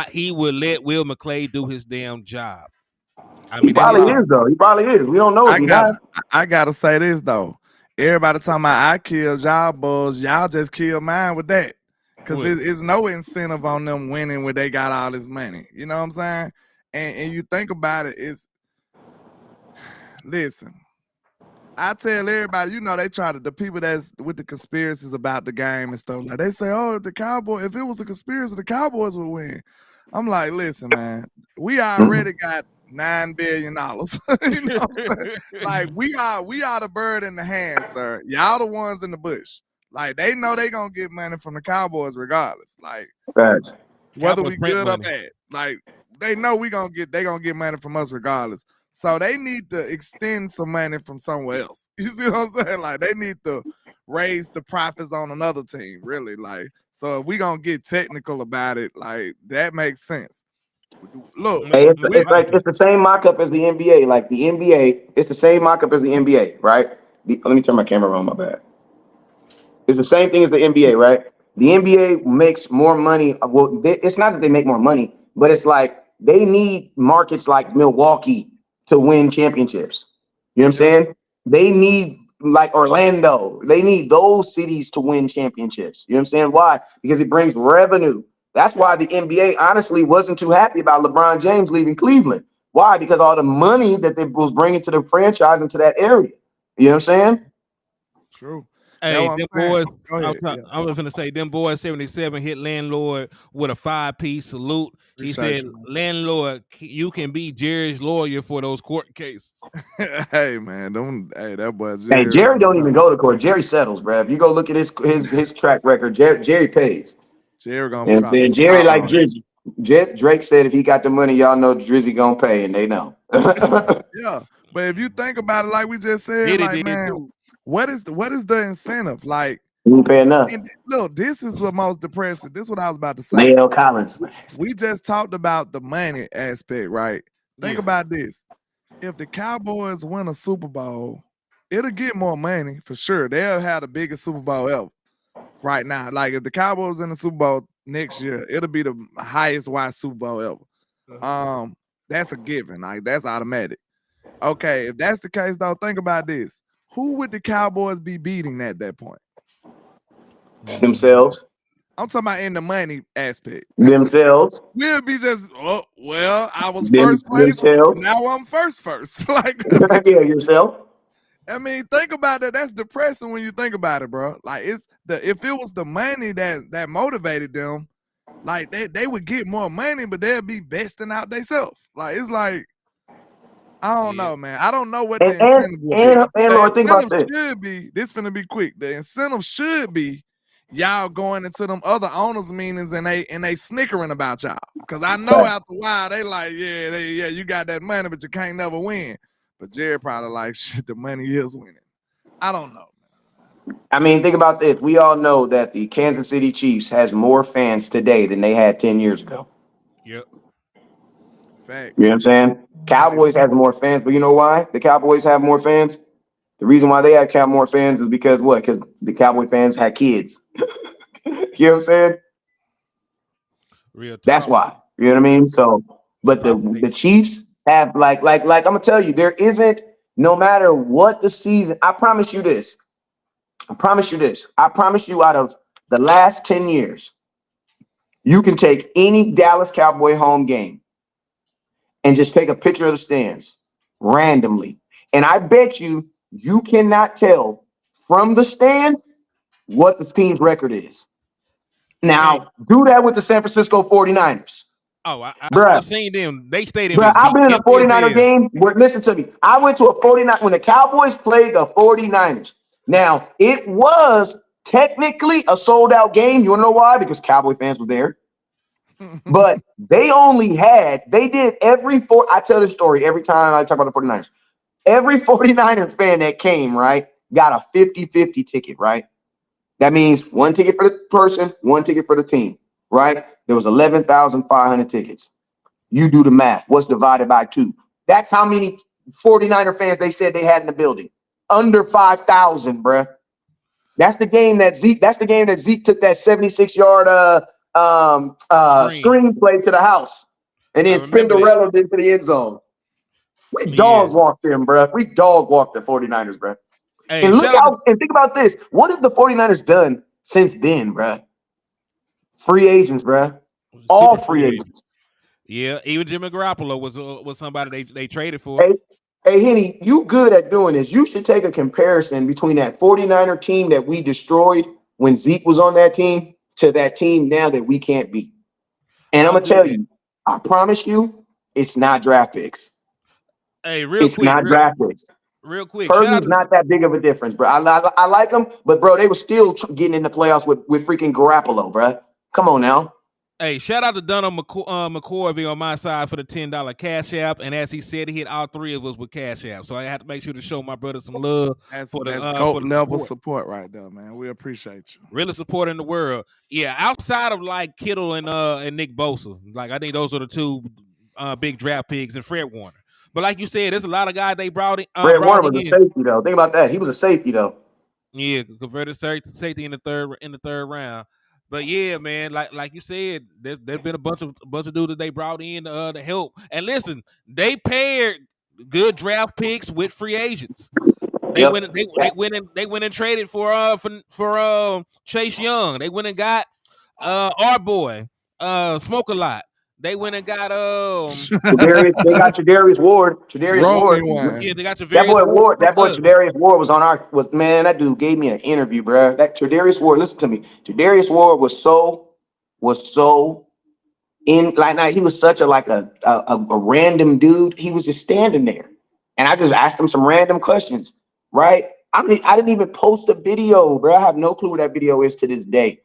he would let Will McClay do his damn job. I He mean, that probably is Bro, is though. He probably is. We don't know if I he gotta not. I gotta say this though. Everybody talking about I killed y'all bulls, y'all just killed mine with that. Cause what? there's no incentive on them winning when they got all this money. You know what I'm saying? And you think about it, it's listen. I tell everybody, you know, they try to the people that's with the conspiracies about the game and stuff like they say, oh, if it was a conspiracy, the Cowboys would win. I'm like, listen, man, we already got $9 billion. You know what I'm saying? Like we are the bird in the hand, sir. Y'all the ones in the bush. Like they know they gonna get money from the Cowboys regardless. Like Facts. whether Cowboys we print good or money. bad. Like they know they gonna get money from us regardless. So they need to extend some money from somewhere else. You see what I'm saying? Like they need to raise the profits on another team, really. Like, so if we gonna get technical about it, like that makes sense. Look, Hey, we it's the same mock-up as the NBA. Like the NBA, it's the same mock-up as the NBA, right? Let me turn my camera on. My bad. It's the same thing as the NBA, right? The NBA makes more money. Well, it's not that they make more money, but it's like they need markets like Milwaukee to win championships. You know what I'm yeah, saying? They need like Orlando. They need those cities to win championships. You know what I'm saying? Why? Because it brings revenue. That's why the NBA honestly wasn't too happy about LeBron James leaving Cleveland. Why? Because all the money that they was bringing to the franchise into that area. You know what I'm saying? true. That's Hey, what I'm them saying. boys. Go ahead. Yeah, I was gonna say them boys 77 hit landlord with a 5-piece salute. He appreciate said, you, landlord, you can be Jerry's lawyer for those court cases. man. Hey man, don't hey that boy Hey, Jerry. Jerry don't even go to court. Jerry settles, bro. If you go look at his track record, Jerry pays. Jerry You know gonna what I'm drop saying? the Jerry ball like on you. Drizzy. Drake said if he got the money, y'all know Drizzy gonna pay, and they know. Yeah, but if you think about it, like we just said, Diddy like did man, too. what is the incentive? Like, He ain't pay enough. and look, this is what most depressing. This is what I was about to say. Lael Collins. We just talked about the money aspect, right? Think Yeah. about this. If the Cowboys win a Super Bowl, it'll get more money for sure. They'll have the biggest Super Bowl ever right now. Like if the Cowboys in the Super Bowl next year, it'll be the highest watched Super Bowl ever. That's a given. Like that's automatic. Okay, if that's the case, though, think about this. Who would the Cowboys be beating at that point? Mm. Themselves. I'm talking about in the money aspect. Themselves. We'll be just, oh, well, I was first place. Themselves. Now I'm first. Like, Yeah, yourself. I mean, think about that. That's depressing when you think about it, bro. Like, it's if it was the money that motivated them, like they would get more money, but they'll be besting out themselves. Like, it's like, I don't Yeah. know, man. I don't know what And the and incentive would be. and, and The Lord, think about incentive this. should be this finna be quick. The incentive should be y'all going into them other owners' meetings and they snickering about y'all. Cause I know Right. after a while they like, yeah, you got that money, but you can't never win. But Jerry probably like, shit, the money is winning. I don't know. I mean, think about this. We all know that the Kansas City Chiefs has more fans today than they had 10 years ago. Yep. You know what Facts. I'm saying? That is Cowboys has more fans, but you know why the Cowboys have more fans? The reason why they have more fans is because what? Because the Cowboy fans had kids. You know what I'm saying? Real That's talk. why. You know what I mean? So, The but population. the Chiefs have like I'm gonna tell you, there isn't no matter what the season. I promise you this. I promise you this. I promise you out of the last 10 years, you can take any Dallas Cowboy home game and just take a picture of the stands randomly. And I bet you cannot tell from the stand what the team's record is. Hey. Now, do that with the San Francisco 49ers. Oh, Bruh, I've seen them. They stadium bruh, just I've be been in a empty as 49er hell. game where, listen to me, I went to a 49 when the Cowboys played the 49ers. Now, it was technically a sold out game. You wanna know why? Because Cowboy fans were there. But they did I tell this story every time I talk about the 49ers. Every 49er fan that came, right, got a 50-50 ticket, right? That means one ticket for the person, one ticket for the team, right? There was 11,500 tickets. You do the math. What's divided by 2? That's how many 49er fans they said they had in the building. Under 5,000, bruh. That's the game that Zeke. That's the game that Zeke took that 76-yard Screen. screenplay to the house, and I then remember that. Spinderella into the end zone. We Yeah. dog walked them, bro. We dog walked the 49ers, bro. Hey, And look shout out to out and think about this. What have the 49ers done since then, bro? Free agents, bro. All super free free agent. agents. Yeah, even Jimmy Garoppolo was somebody they traded for. Hey, hey, Henny, you good at doing this. You should take a comparison between that 49er team that we destroyed when Zeke was on that team to that team now that we can't beat. And I'm I'll going to do tell that. you, I promise you, it's not draft picks. Hey, real It's quick, not draft picks. real quick. Shout out Purdue's to not that big of a difference, bro. I like them, but, bro, they were still getting in the playoffs with freaking Garoppolo, bro. Come on now. shout out to Dunham McCorvey on my side for the $10 cash app, and as he said, he hit all three of us with cash app. So I had to make sure to show my brother some love That's for that's the GOAT level support. support right there, man. We appreciate you. Really supporting the world. Yeah, outside of like Kittle and Nick Bosa, like I think those are the two big draft picks, and Fred Warner. But like you said, there's a lot of guys they brought in. Fred Warner was a safety, though. Think about that. He was a safety, though. Yeah, converted safety in the third round. But yeah, man, like you said, there's been a bunch of dudes that they brought in to help. And listen, they paired good draft picks with free agents. They Yep. went they went and traded for Chase Young. They went and got our boy Smoke a Lot. They went and got They got Tre'Davious Ward. Rolling one. yeah, they got your That various boy Ward Ward, from that boy us. Tre'Davious Ward was man. That dude gave me an interview, bro. That Tre'Davious Ward, listen to me. Tre'Davious Ward was so in like now he was such a random dude. He was just standing there, and I just asked him some random questions. Right? I didn't even post a video, bro. I have no clue where that video is to this day.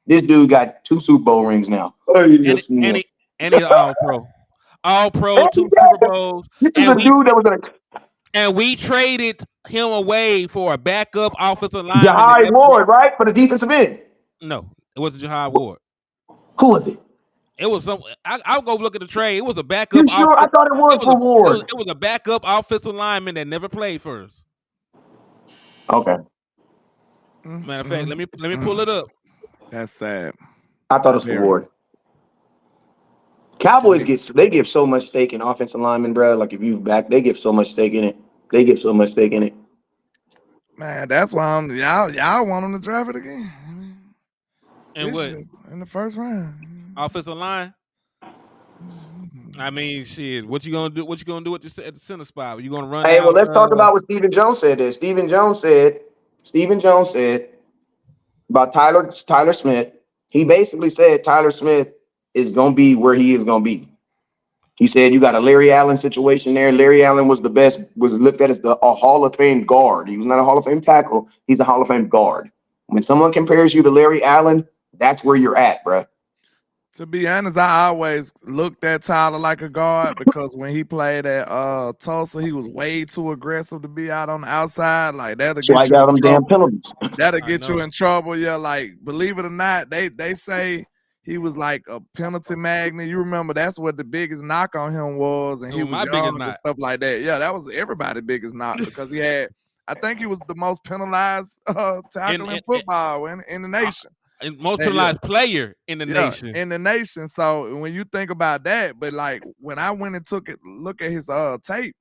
This dude got 2 Super Bowl rings now. Oh, And yes, and man. he, and he's all pro, 2 Super Yes. Bowls, This is and a dude that was a we traded him away for a backup offensive lineman that Jahai never played. Ward, right? For the defensive end. No, it wasn't Jahai Ward. Who was it? It was some. I'll go look at the trade. It was a backup. You sure? I thought it was for Ward. It was a backup offensive lineman that never played for us. Okay. Matter of fact, let me pull it up. That's sad. I thought it was for Ward. Cowboys give so much stake in offensive linemen, bro. Like if you back, they give so much stake in it. Man, that's why y'all want them to draft it again. And what? In the first round. Offensive line. I mean, shit. What you gonna do? What you gonna do at the center spot? You gonna run? Hey, well, out, let's talk about what Stephen Jones said. Stephen Jones said about Tyler Smith. He basically said Tyler Smith is gonna be where he is gonna be. He said you got a Larry Allen situation there. Larry Allen was looked at as a Hall of Fame guard. He was not a Hall of Fame tackle. He's a Hall of Fame guard. When someone compares you to Larry Allen, that's where you're at, bro. To be honest, I always looked at Tyler like a guard because when he played at Tulsa, he was way too aggressive to be out on the outside. Like that'll So get I you got in them trouble. damn penalties. That'll get you in trouble. Yeah, like believe it or not, they say he was like a penalty magnet. You remember that's what the biggest knock on him was, and he was young and stuff like that. Yeah, that was everybody's biggest knock because he had. I think he was the most penalized tackle in football in the nation. And most penalized player in the nation. In the nation. So when you think about that, but like when I went and look at his tape,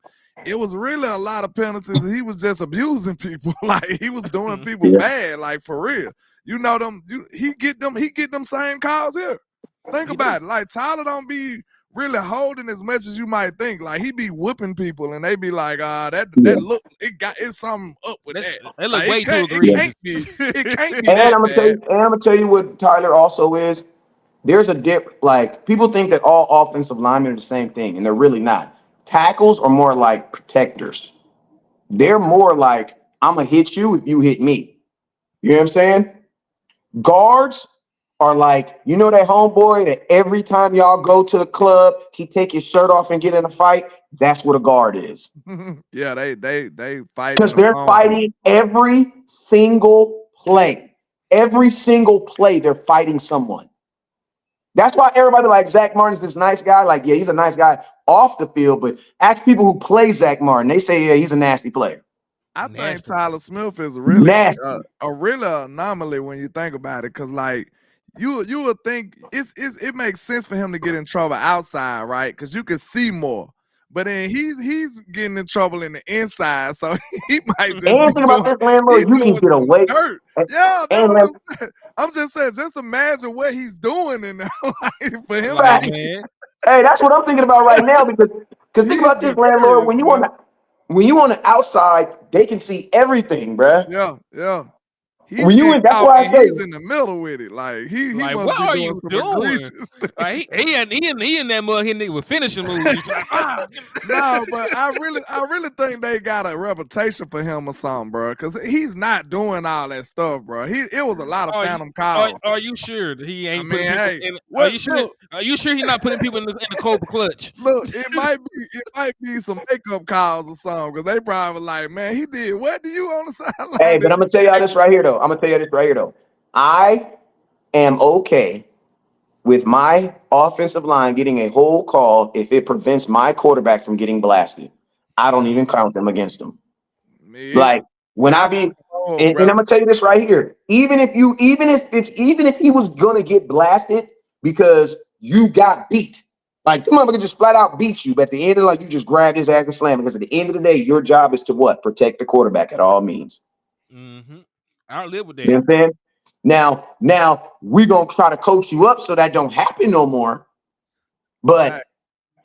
it was really a lot of penalties. He was just abusing people. Like he was doing people bad, like for real. You know them, he get them same calls here. Think about it. Like Tyler don't be really holding as much as you might think. Like he be whooping people and they be like, that look, it's something up with that. They look way too egregious. It can't be that bad. I'm gonna tell you what Tyler also is. There's a dip. Like people think that all offensive linemen are the same thing, and they're really not. Tackles are more like protectors. They're more like I'm gonna hit you if you hit me. You know what I'm saying? Guards are like, you know that homeboy that every time y'all go to the club, he take his shirt off and get in a fight? That's what a guard is. Yeah, they fight. Because they're fighting every single play. Every single play, they're fighting someone. That's why everybody like Zach Martin's this nice guy. Like, yeah, he's a nice guy off the field, but ask people who play Zach Martin. They say, yeah, he's a nasty player. I think Nasty. Tyler Smith is Nasty. a really anomaly when you think about it, because like you would think it makes sense for him to get in trouble outside, right? Because you can see more. But then he's getting in trouble in the inside, so he might just be And think about doing this, landlord. You can doing get some away. dirt. Yeah, that's And what let I'm saying. I'm just saying, just imagine what he's doing in there. Like, for him to Like, be facts. man, Hey, that's what I'm thinking about right now because think he's about this, landlord. notorious, bro. When you on the outside, they can see everything, bruh. Yeah, yeah. He's When you getting in, that's caught why I and say, he's in the middle with it. Like he like, must what be are doing you some doing? egregious Like, things. he in that mud hitting nigga with finishing moves. He's like, ah. No, but I really think they got a reputation for him or something, bro. Because he's not doing all that stuff, bro. It was a lot of Are you phantom calls. are you sure that he I ain't putting mean, people hey, in? Are what you sure? look, Are you sure he's not putting people in the Cobra clutch? look, it might be some makeup calls or something, because they probably like, man, he did what to you on the hey, sideline? but I'm gonna tell y'all this right here though. I'm gonna tell you this right here though. I am okay with my offensive line getting a whole call if it prevents my quarterback from getting blasted. I don't even count them against them. Me either. Like when I I be, oh, and I'm gonna tell you this right here. Even if he was gonna get blasted because you got beat, like the motherfucker just flat out beat you, but at the end of like you just grab his ass and slam it. Because at the end of the day, your job is to what? Protect the quarterback at all means. Mm-hmm. I don't live with You know that. what I'm saying? Now we're gonna try to coach you up so that don't happen no more. hey, But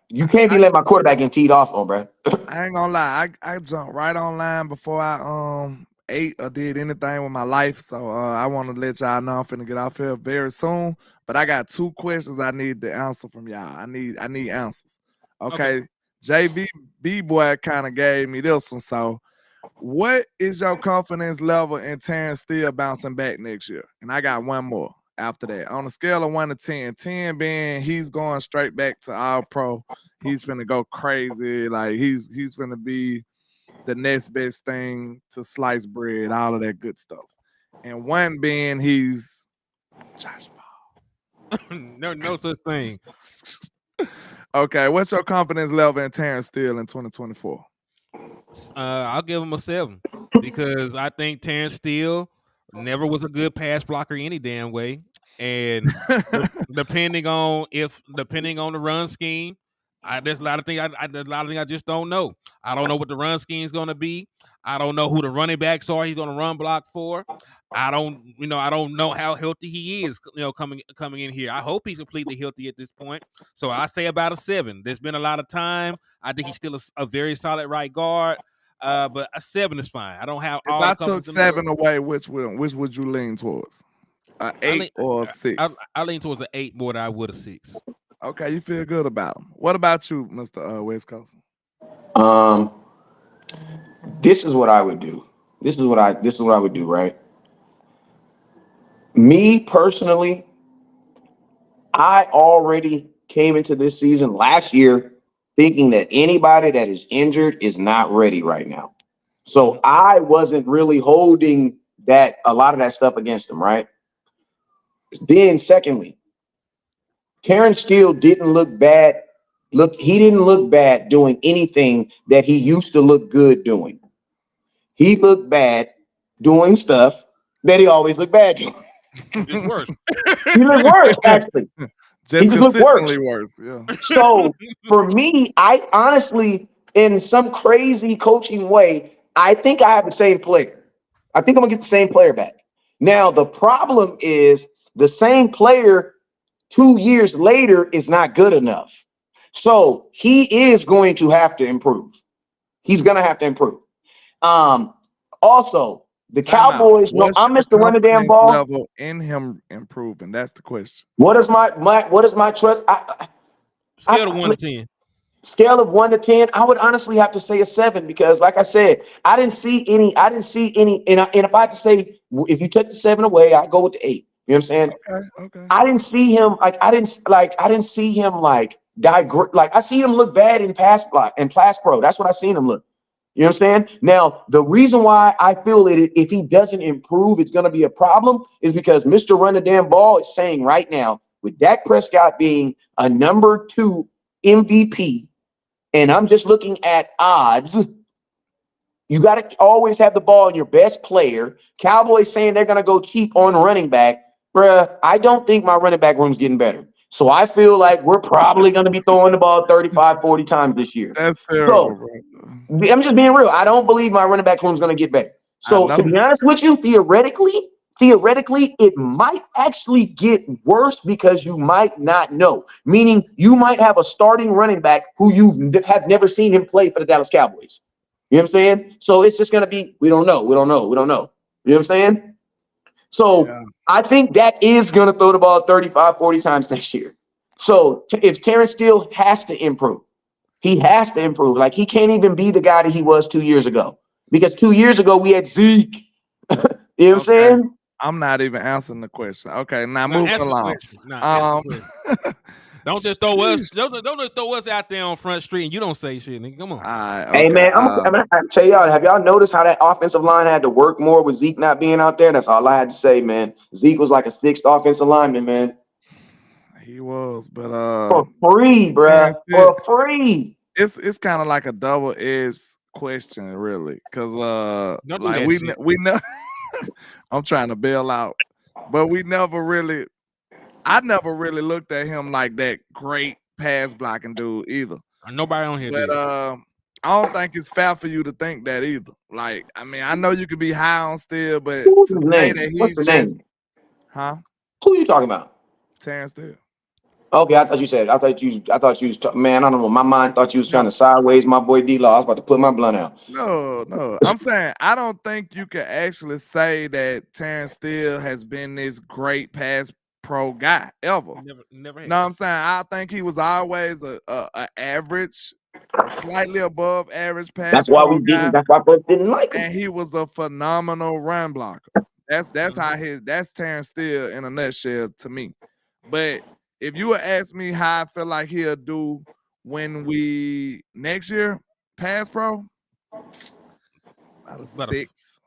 you can't I, be letting my quarterback get teed off on, bro. I ain't gonna lie. I jumped right online before I ate or did anything with my life. So I want to let y'all know I'm finna get off here very soon. But I got 2 questions I need to answer from y'all. I need answers. Okay. Okay. JB B boy kind of gave me this one. So what is your confidence level in Terrence Steele bouncing back next year? And I got one more after that. On a scale of 1 to 10, 10 being he's going straight back to all pro. He's finna go crazy. Like he's finna be the next best thing to sliced bread, all of that good stuff. And 1 being he's Josh No such thing. Paul. Okay, what's your confidence level in Terrence Steele in 2024? I'll give him a 7 because I think Terrence Steele never was a good pass blocker any damn way, and depending on the run scheme, there's a lot of things there's a lot of things I just don't know. I don't know what the run scheme is going to be. I don't know who the running backs are. He's going to run block for. I don't know how healthy he is. Coming in here. I hope he's completely healthy at this point. So I say about a 7. There's been a lot of time. I think he's still a very solid right guard. But a 7 is fine. I don't have If all I the took confidence in the world. 7 away, which would you lean towards? A I 8 lean, or a I, 6? I lean towards an 8 more than I would a 6. Okay, you feel good about him. What about you, Mr. West Coast? Um, this is what I would do. This is what I would do, right? Me personally, I already came into this season last year thinking that anybody that is injured is not ready right now. Mm-hmm. So I wasn't really holding that a lot of that stuff against them, right? Then secondly, Terrence Steele didn't look bad. He didn't look bad doing anything that he used to look good doing. He looked bad doing stuff that he always looked bad doing. Just worse. He looked worse, actually. He Just just looked consistently worse. worse. Yeah. So for me, I honestly, in some crazy coaching way, I think I have the same player. I think I'm gonna get the same player back. Now the problem is the same player 2 years later is not good enough. So he is going to have to improve. He's gonna have to improve. Um, Also, the Time out. Cowboys know What's I'm your Mr. Run the damn confidence ball. level in him improving? That's the question. What is my trust? Scale of I 1 to 10. Scale of 1 to 10, I would honestly have to say a 7 because, like I said, I didn't see any. And if I had to say, if you took the 7 away, I go with the 8. You know what I'm saying? Okay. Okay. I didn't see him I didn't see him like I see him look bad in pass block and pass pro. That's what I seen him look. You know what I'm saying? Now, the reason why I feel that if he doesn't improve, it's going to be a problem is because Mr. Run the damn ball is saying right now, with Dak Prescott being a number 2 MVP, and I'm just looking at odds, You got to always have the ball in your best player. Cowboys saying they're going to go cheap on running back. Bruh, I don't think my running back room's getting better. So I feel like we're probably going to be throwing the ball 35, 40 times this year. That's terrible, So bro. I'm just being real. I don't believe my running back room's going to get better. I So to know. be honest with you, theoretically, it might actually get worse because you might not know. Meaning you might have a starting running back who you have never seen him play for the Dallas Cowboys. You know what I'm saying? So it's just going to be, we don't know. You know what I'm saying? So Yeah. I think Dak is going to throw the ball 35, 40 times next year. So if Terrence Steele has to improve, he has to improve. Like, he can't even be the guy that he was 2 years ago. Because 2 years ago, we had Zeke. You know what I'm Okay. saying? I'm not even answering the question. Okay, now Now, moving answer the along. question. Now, answer the question. Don't just throw us. Sheesh. Don't just throw us out there on Front Street and you don't say shit, nigga. Come on. All right, Hey, okay. man, I'm gonna tell y'all, have y'all noticed how that offensive line had to work more with Zeke not being out there? That's all I had to say, man. Zeke was like a sixth offensive lineman, man. He was, but For free, bruh. For free. it's kind of like a double-edged question, really, because Don't do like that shit. we know I'm trying to bail out, but I never really looked at him like that great pass blocking dude either. Nobody on here But did. I don't think it's fair for you to think that either. Like, I mean, I know you could be high on Steele, but Who's to his say name? that What's he's the just, name? huh? Who you talking about? Terrence Steele. Okay, I thought you was man, I don't know. My mind thought you was trying No, to sideways my boy D-Law. I was about to put my blunt out. no. I'm saying I don't think you can actually say that Terrence Steele has been this great pass pro guy ever. Never had. No, I'm saying I think he was always a average, slightly above average pass That's why pro we guy, didn't. That's why folks didn't like him. and he was a phenomenal run blocker. That's how that's Terrence Steele in a nutshell to me. But if you would ask me how I feel like he'll do when we next year pass pro, about a 6,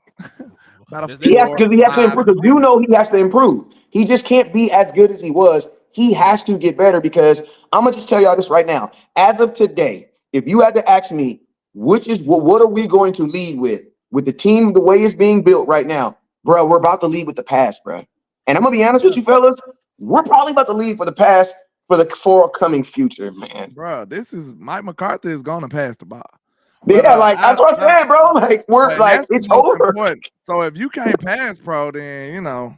about a That's He has 4, because he has to 5 improve. Because you maybe. know he has to improve. He just can't be as good as he was. He has to get better because I'm gonna just tell y'all this right now. As of today, if you had to ask me, what are we going to lead with the team the way it's being built right now, bro? We're about to lead with the pass, bro. And I'm gonna be honest with you, fellas. We're probably about to lead for the pass for the forthcoming future, man. Bro, this is Mike McCarthy is gonna pass the ball. But Yeah, like that's what I said, bro. Like we're and like that's the it's most over. important. So if you can't pass pro, then you know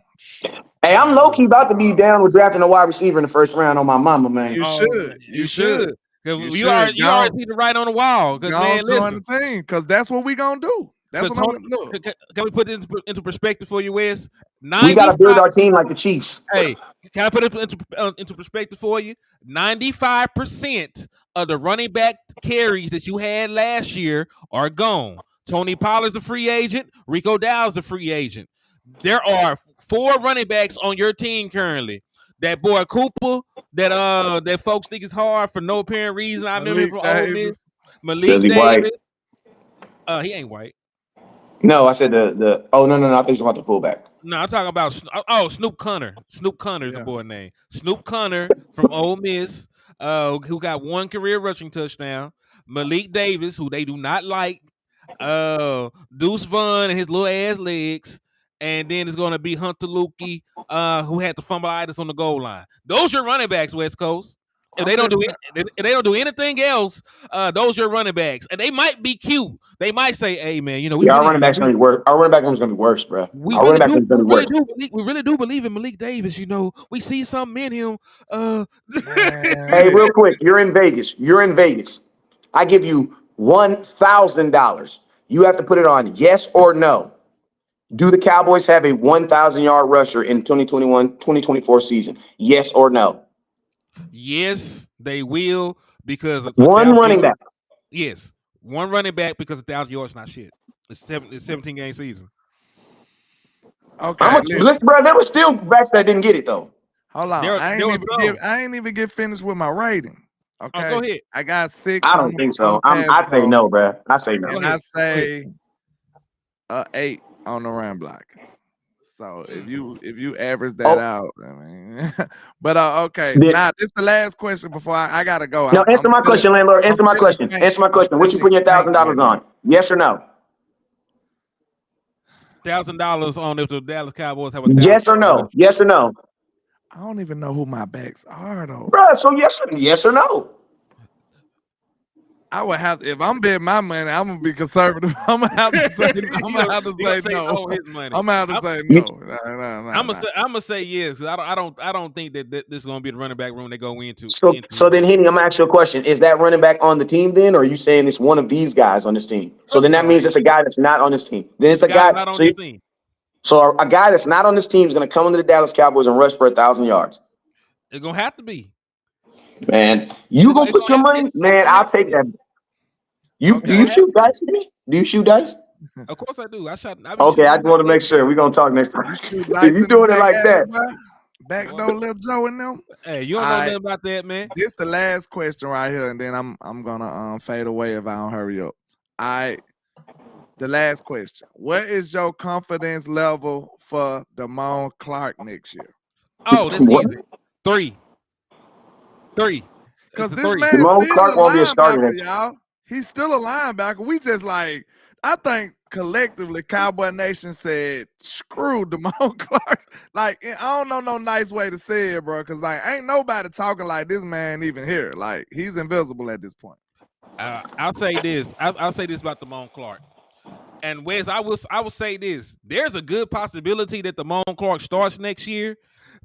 Hey, I'm low key about to be down with drafting a wide receiver in the first round on my mama, man. you should. You should. You You already should see the right on the wall. Because, go man, join listen. the team because that's what we gonna do. That's what I'm Tony, gonna look. can we put this into perspective for you, Wes? We got to build 95. our team like the Chiefs. Hey, can I put it into perspective for you? 95% of the running back carries that you had last year are gone. Tony Pollard's a free agent. Rico Dowd's a free agent. There are 4 running backs on your team currently. That boy Cooper, that folks think is hard for no apparent reason. I remember him Malik from Ole Miss. Davis. Malik Because he white. Davis. He ain't white. No, I said the. Oh no, I think it's about the fullback. No, I'm talking about Snoop Connor. Snoop Connor is the Yeah. boy name. Snoop Connor from Ole Miss, who got 1 career rushing touchdown. Malik Davis, who they do not like. Deuce Vaughn and his little ass legs, and then it's gonna be Hunter Lukey, who had the fumbleitis on the goal line. Those are your running backs, West Coast. If I'm they don't just do it, if they don't do anything else, those are your running backs, and they might be cute. They might say, "Hey, man, you know, Yeah, our running back's gonna be worse. Our running back room's gonna be worse, bro. we Our really running back do. room's gonna be worse. We really do believe in Malik Davis. You know, we see something in him. Hey, man. real quick, you're in Vegas. I give you $1,000. You have to put it on yes or no. Do the Cowboys have a 1,000-yard rusher in 2021-2024 season? Yes or no? Yes, they will because a One thousand running yards. back. Yes, one running back because 1,000 yards not shit. It's 17 game season. How Okay, much? Listen, bro, there were still backs that didn't get it though. hold on. There was some. I ain't even get finished with my rating. Oh, Okay, go ahead. I got 6 I on don't think the so. pass I say pro, no, bro. I say no. Go and ahead. I say 8 on the run block. So if you average that Oh, out, I mean, but okay. did, Now this is the last question before I gotta go. no, answer my question, landlord. I'm Answer my feeling question. ganked. Answer my I'm question. What you feeling put your ganked right $1,000 now. on? Yes or no? $1,000 on if the Dallas Cowboys have Yes or $1,000 no? Yes or no, I don't even know who my backs are though. bro? So yes or no? I would have if I'm betting my money, I'm gonna be conservative. I'm gonna have to say I'm you gonna have to gonna say say no. no his money. I'm gonna have to I'm, say You, no. I'm Nah. gonna say yes. I don't think that this is gonna be the running back room they go so then, into. Henny, I'm gonna ask you a question. Is that running back on the team then, or are you saying it's one of these guys on this team? So Fuck then that no, means it's a guy that's not on this team. Then it's it's a a guy guy. that's not on So this team. a guy that's not on this team is gonna come into the Dallas Cowboys and rush for 1,000 yards. It's gonna have to be. Man, you gonna It's put gonna your have, money? Man, gonna I'll have to take be. that. You It's do Okay. you gonna have shoot to be. dice? Henny? Do you shoot dice? Of course I do. I be Okay, shooting I them just like want to make that, sure. We're gonna talk next time. You shoot If dice you in the doing it back like alley, that, boy. boy. Backdoor Lil Joe and them. Hey, you don't know I nothing about that, man. this the last question right here, and then I'm gonna fade away if I don't hurry up. I the last question. What is your confidence level for Damone Clark next year? Oh, that's what? easy. Three. It's Cause a this three. man's Damone still Clark a won't be a starter linebacker, next. y'all. He's still a linebacker. We just like I think collectively Cowboy Nation said, screw Damone Clark. Like I don't know no nice way to say it, bro. Cause like ain't nobody talking like this man even here. Like he's invisible at this point. I'll say this. I'll say this about Damone Clark. And Wes, I will say this: there's a good possibility that Damone Clark starts next year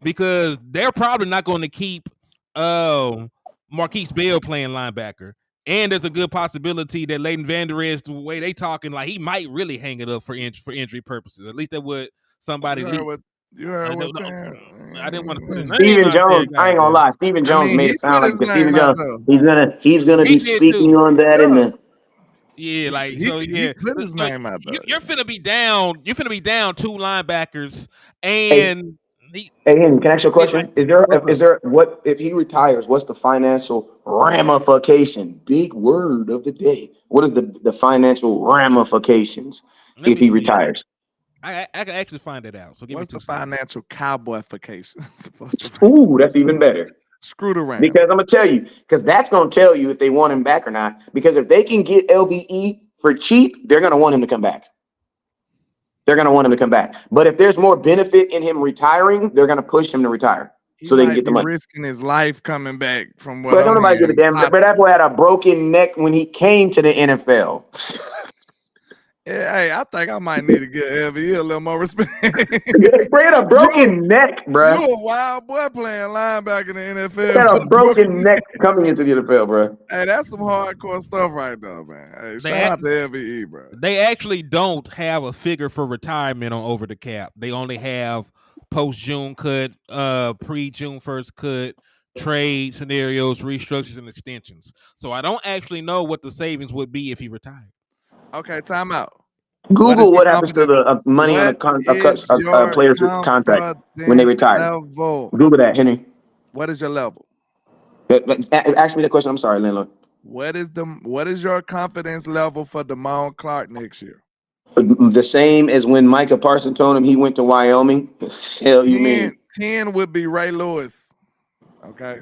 because they're probably not going to keep Marquise Bell playing linebacker. And there's a good possibility that Leighton Vander Esch, the way they talking, like he might really hang it up for injury purposes. At least that would somebody You heard leak. what you I heard what didn't, I didn't want to put his name Stephen out there. Jones, I God ain't gonna damn it. lie. Stephen I Jones mean, made he it sound put like his because Stephen name out Jones, there. he's gonna He be did speaking too. on that in Yeah. the. Yeah, like He so. he Yeah, put his so name out there. you're finna be down. You're finna be down two linebackers, Hey, and he, hey, Henry, can I ask you a yeah, like question? Is there what's is up? there what if he retires? What's the financial ramification? Big word of the day. What is the financial ramifications Let if me he see. retires? I can actually find it out. So give me What's the 2 seconds. financial cowboyifications for the Ooh, Rams? that's even better. Screw the Rams. Because I'm gonna tell you, because that's gonna tell you if they want him back or not. Because if they can get LVE for cheap, they're gonna want him to come back. They're gonna want him to come back. But if there's more benefit in him retiring, they're gonna push him to retire He so they can might get the be money. risking his life coming back from what But don't I'm nobody give a hearing. damn. But that boy had a broken neck when he came to the NFL. Yeah, hey, I think I might need to give LVE a little more respect. Bro, had a you broken neck, you bro. a wild boy playing linebacker in the He had NFL a with a broken broken neck coming into the NFL, bro. Hey, that's some hardcore stuff right there, man. Hey, shout They out to LVE, bro. they actually don't have a figure for retirement on over the cap. They only have post June cut, pre June 1st cut, trade scenarios, restructures, and extensions. So I don't actually know what the savings would be if he retired. Okay, time out. What is Google your what happens to confidence? the money on What is a your player's contract when they confidence retire. level? Google that, Henry. What is your level? Ask me that question. I'm sorry, landlord. What is your confidence level for Damone Clark next year? The same as when Micah Parsons told him he went to Wyoming. Hell, you 10, mean? 10 would be Ray Lewis. Okay.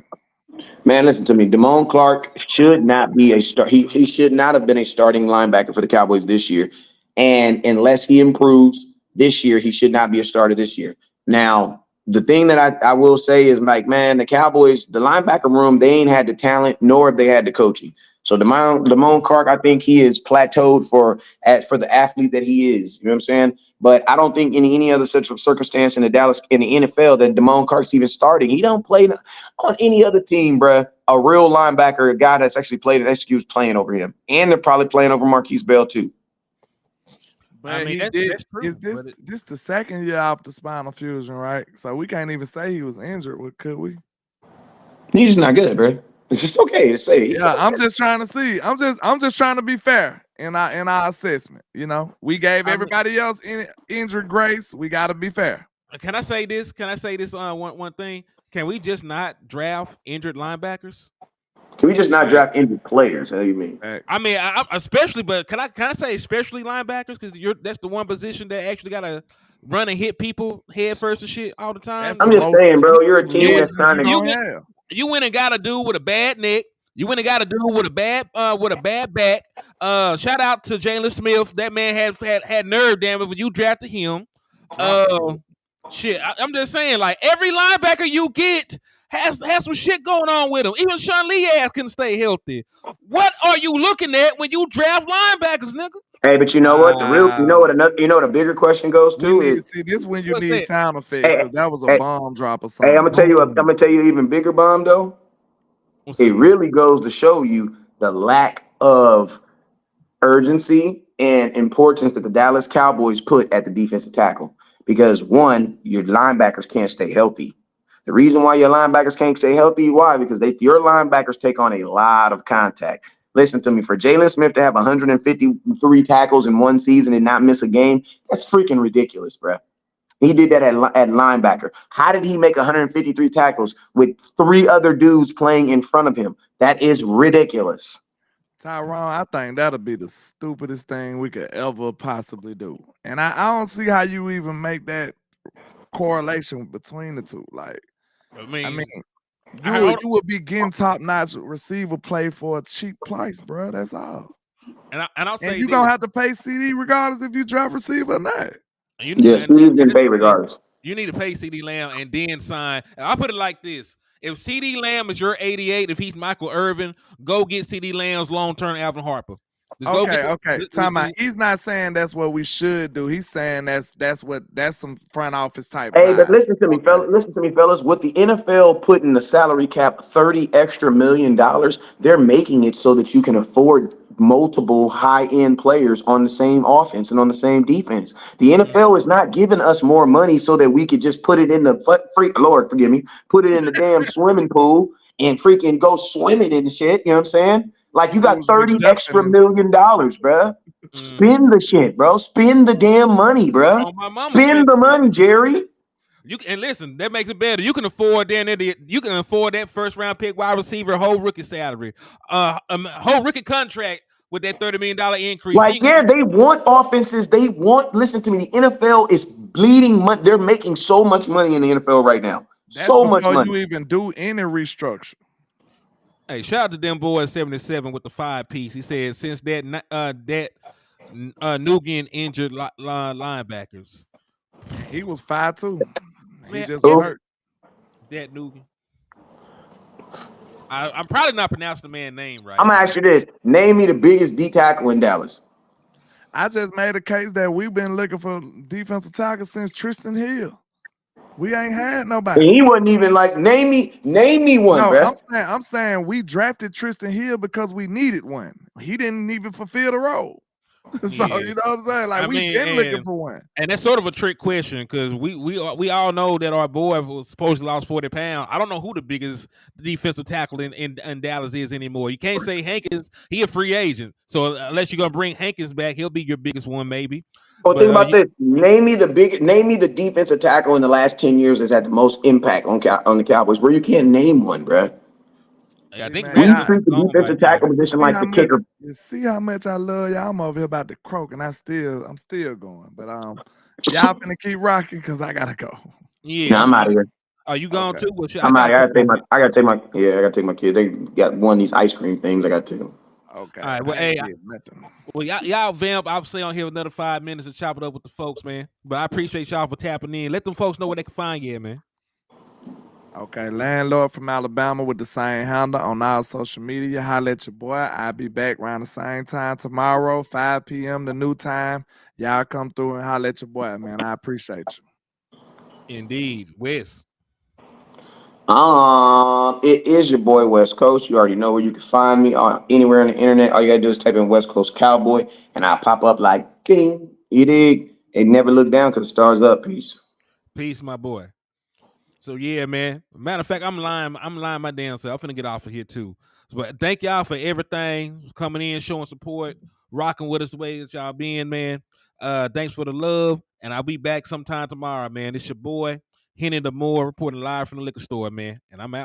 Man, listen to me. Damone Clark should not be a start. He should not have been a starting linebacker for the Cowboys this year. And unless he improves this year, he should not be a starter this year. Now, the thing that I will say is like, man, the Cowboys, the linebacker room, they ain't had the talent, nor have they had the coaching. So Damone Clark, I think he is plateaued for the athlete that he is. You know what I'm saying? But I don't think in any other such circumstance in the NFL that Damone Clark's even starting. He don't play on any other team, bruh. A real linebacker, a guy that's actually played at SQ's playing over him. And they're probably playing over Marquise Bell too. I But mean he did. that's true. Is this But this the second year after spinal fusion, right? So we can't even say he was injured. Could we? He's just not good, bro. It's just okay to say. Yeah, I'm just trying to see. I'm just trying to be fair in our assessment. You know, we gave I mean, everybody else injury grace. We got to be fair. can I say this? Can I say this on one thing? Can we just not draft injured linebackers? Can we just not draft Facts. injured players? How do you mean? I Facts. mean, especially, but can I say especially linebackers because that's the one position that actually got to run and hit people head first and shit all the That's time. the I'm just most saying, bro. elite You're a You team went that's positions trying you to. you gonna went have. you went and got a dude with a bad neck. You went and got a dude with a bad back. Shout out to Jalen Smith. That man had nerve damage when you drafted him. Shit, I'm just saying, like every linebacker you get has some shit going on with him. Even Sean Lee ass can stay healthy. What are you looking at when you draft linebackers, nigga? Hey, but you know what? The bigger question goes to is this when you What's need that? sound effects because that was a bomb drop or Hey, something. I'm gonna tell you an even bigger bomb though. What's It up? really goes to show you the lack of urgency and importance that the Dallas Cowboys put at the defensive tackle. Because one, your linebackers can't stay healthy. The reason why your linebackers can't stay healthy, why? Because your linebackers take on a lot of contact. Listen to me, for Jalen Smith to have 153 tackles in one season and not miss a game, that's freaking ridiculous, bro. He did that at linebacker. How did he make 153 tackles with 3 other dudes playing in front of him? That is ridiculous. Tyrone, I think that'll be the stupidest thing we could ever possibly do. And I don't see how you even make that correlation between the two. Like, I mean, you would be getting top-notch receiver play for a cheap price, bro. That's all. I'll say you're gonna have to pay CD regardless if you draft receiver or not. Yes, he's getting paid regardless. You need to pay CD Lamb and then sign. I'll put it like this. If CD Lamb is your 88, if he's Michael Irvin, go get CD Lamb's long-term Alvin Harper. Okay. Time out. He's not saying that's what we should do. He's saying that's some front office type. Hey, but vibe. listen to me, fellas. Listen to me, fellas. With the NFL putting the salary cap $30 extra million, they're making it so that you can afford multiple high-end players on the same offense and on the same defense. The NFL is not giving us more money so that we could just put it in the Lord forgive me, put it in the damn swimming pool and freaking go swimming in the shit. You know what I'm saying? Like you got $30 extra million, bruh. Spend the shit, bro. Spend the damn money, bro. Oh, my mama Spend the money, Jerry. And listen, that makes it better. You can afford that first round pick wide receiver whole rookie salary, whole rookie contract with that $30 million increase. Like, yeah, they want offenses. Listen to me. The NFL is bleeding money. They're making so much money in the NFL right now. That's so much money. You even do any restructure. Hey, shout out to them boys 77 with the 5-piece. He said since that Nugan injured linebackers. He was 5'2". He just hurt. That Nugan. I'm probably not pronouncing the man's name right. I'm gonna ask you this: name me the biggest D tackle in Dallas. I just made a case that we've been looking for defensive tackle since Tristan Hill. We ain't had nobody. And he wasn't even like name me one. No, bro. I'm saying we drafted Tristan Hill because we needed one. He didn't even fulfill the role. So you know what I'm saying? Like we've been looking for one. And that's sort of a trick question because we all know that our boy was supposedly lost 40 pounds. I don't know who the biggest defensive tackle in Dallas is anymore. You can't say Hankins. He a free agent. So unless you're gonna bring Hankins back, he'll be your biggest one maybe. Well, think about this. Name me the defensive tackle in the last 10 years that's had the most impact on the Cowboys. Where you can't name one, bro. Yeah, I think we treat the defensive tackle position like the kicker. You see how much I love y'all. I'm over here about to croak, and I'm still going. But y'all finna keep rocking because I gotta go. Yeah, nah, I'm out of here. Are you going too? I'm out. I gotta take my kid. They got one of these ice cream things. I got to. Okay. All right. Well, y'all vamp. I'll stay on here another 5 minutes and chop it up with the folks, man. But I appreciate y'all for tapping in. Let them folks know where they can find you, man. Okay, Landlord from Alabama with the same handle on all social media. Holla at your boy. I'll be back around the same time tomorrow, 5 p.m. the new time. Y'all come through and holla at your boy, man. I appreciate you. Indeed. Wes. It is your boy West Coast. You already know where you can find me anywhere on the internet. All you gotta do is type in West Coast Cowboy, and I'll pop up like ding. You dig? And never look down because the stars up. Peace, my boy. So yeah, man. Matter of fact, I'm lying my damn self. I'm finna get off of here too. But thank y'all for everything, coming in, showing support, rocking with us the way that y'all being, man. Thanks for the love, and I'll be back sometime tomorrow, man. It's your boy Henny the Moore reporting live from the liquor store, man. And I'm out.